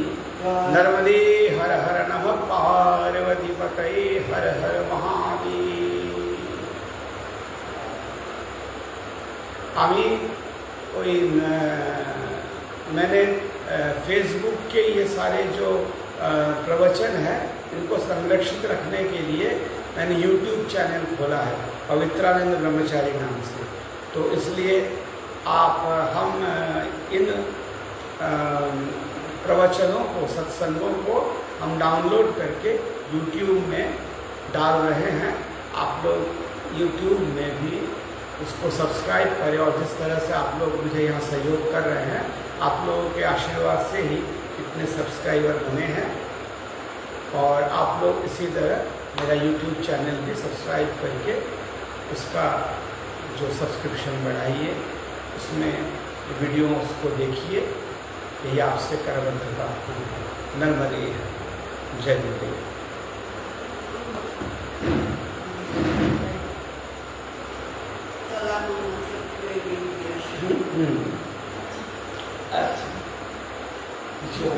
नर्मदे हर हर नमः पार्वती पतये हर हर महादेव। मैंने फेसबुक के ये सारे जो प्रवचन है इनको संरक्षित रखने के लिए मैंने YouTube चैनल खोला है पवित्रानंद ब्रह्मचारी नाम से। तो इसलिए हम इन प्रवचनों को, सत्संगों को हम डाउनलोड करके YouTube में डाल रहे हैं। आप लोग YouTube में भी उसको सब्सक्राइब करें, और जिस तरह से आप लोग मुझे यहाँ सहयोग कर रहे हैं, आप लोगों के आशीर्वाद से ही इतने सब्सक्राइबर बने हैं। और आप लोग इसी तरह मेरा YouTube चैनल भी सब्सक्राइब करके उसका जो सब्सक्रिप्शन बढ़ाइए, उसमें वीडियो उसको देखिए, यही आपसे करबद्ध प्रार्थना है। नर्मदे जय गुरुदेव। अच्छा जो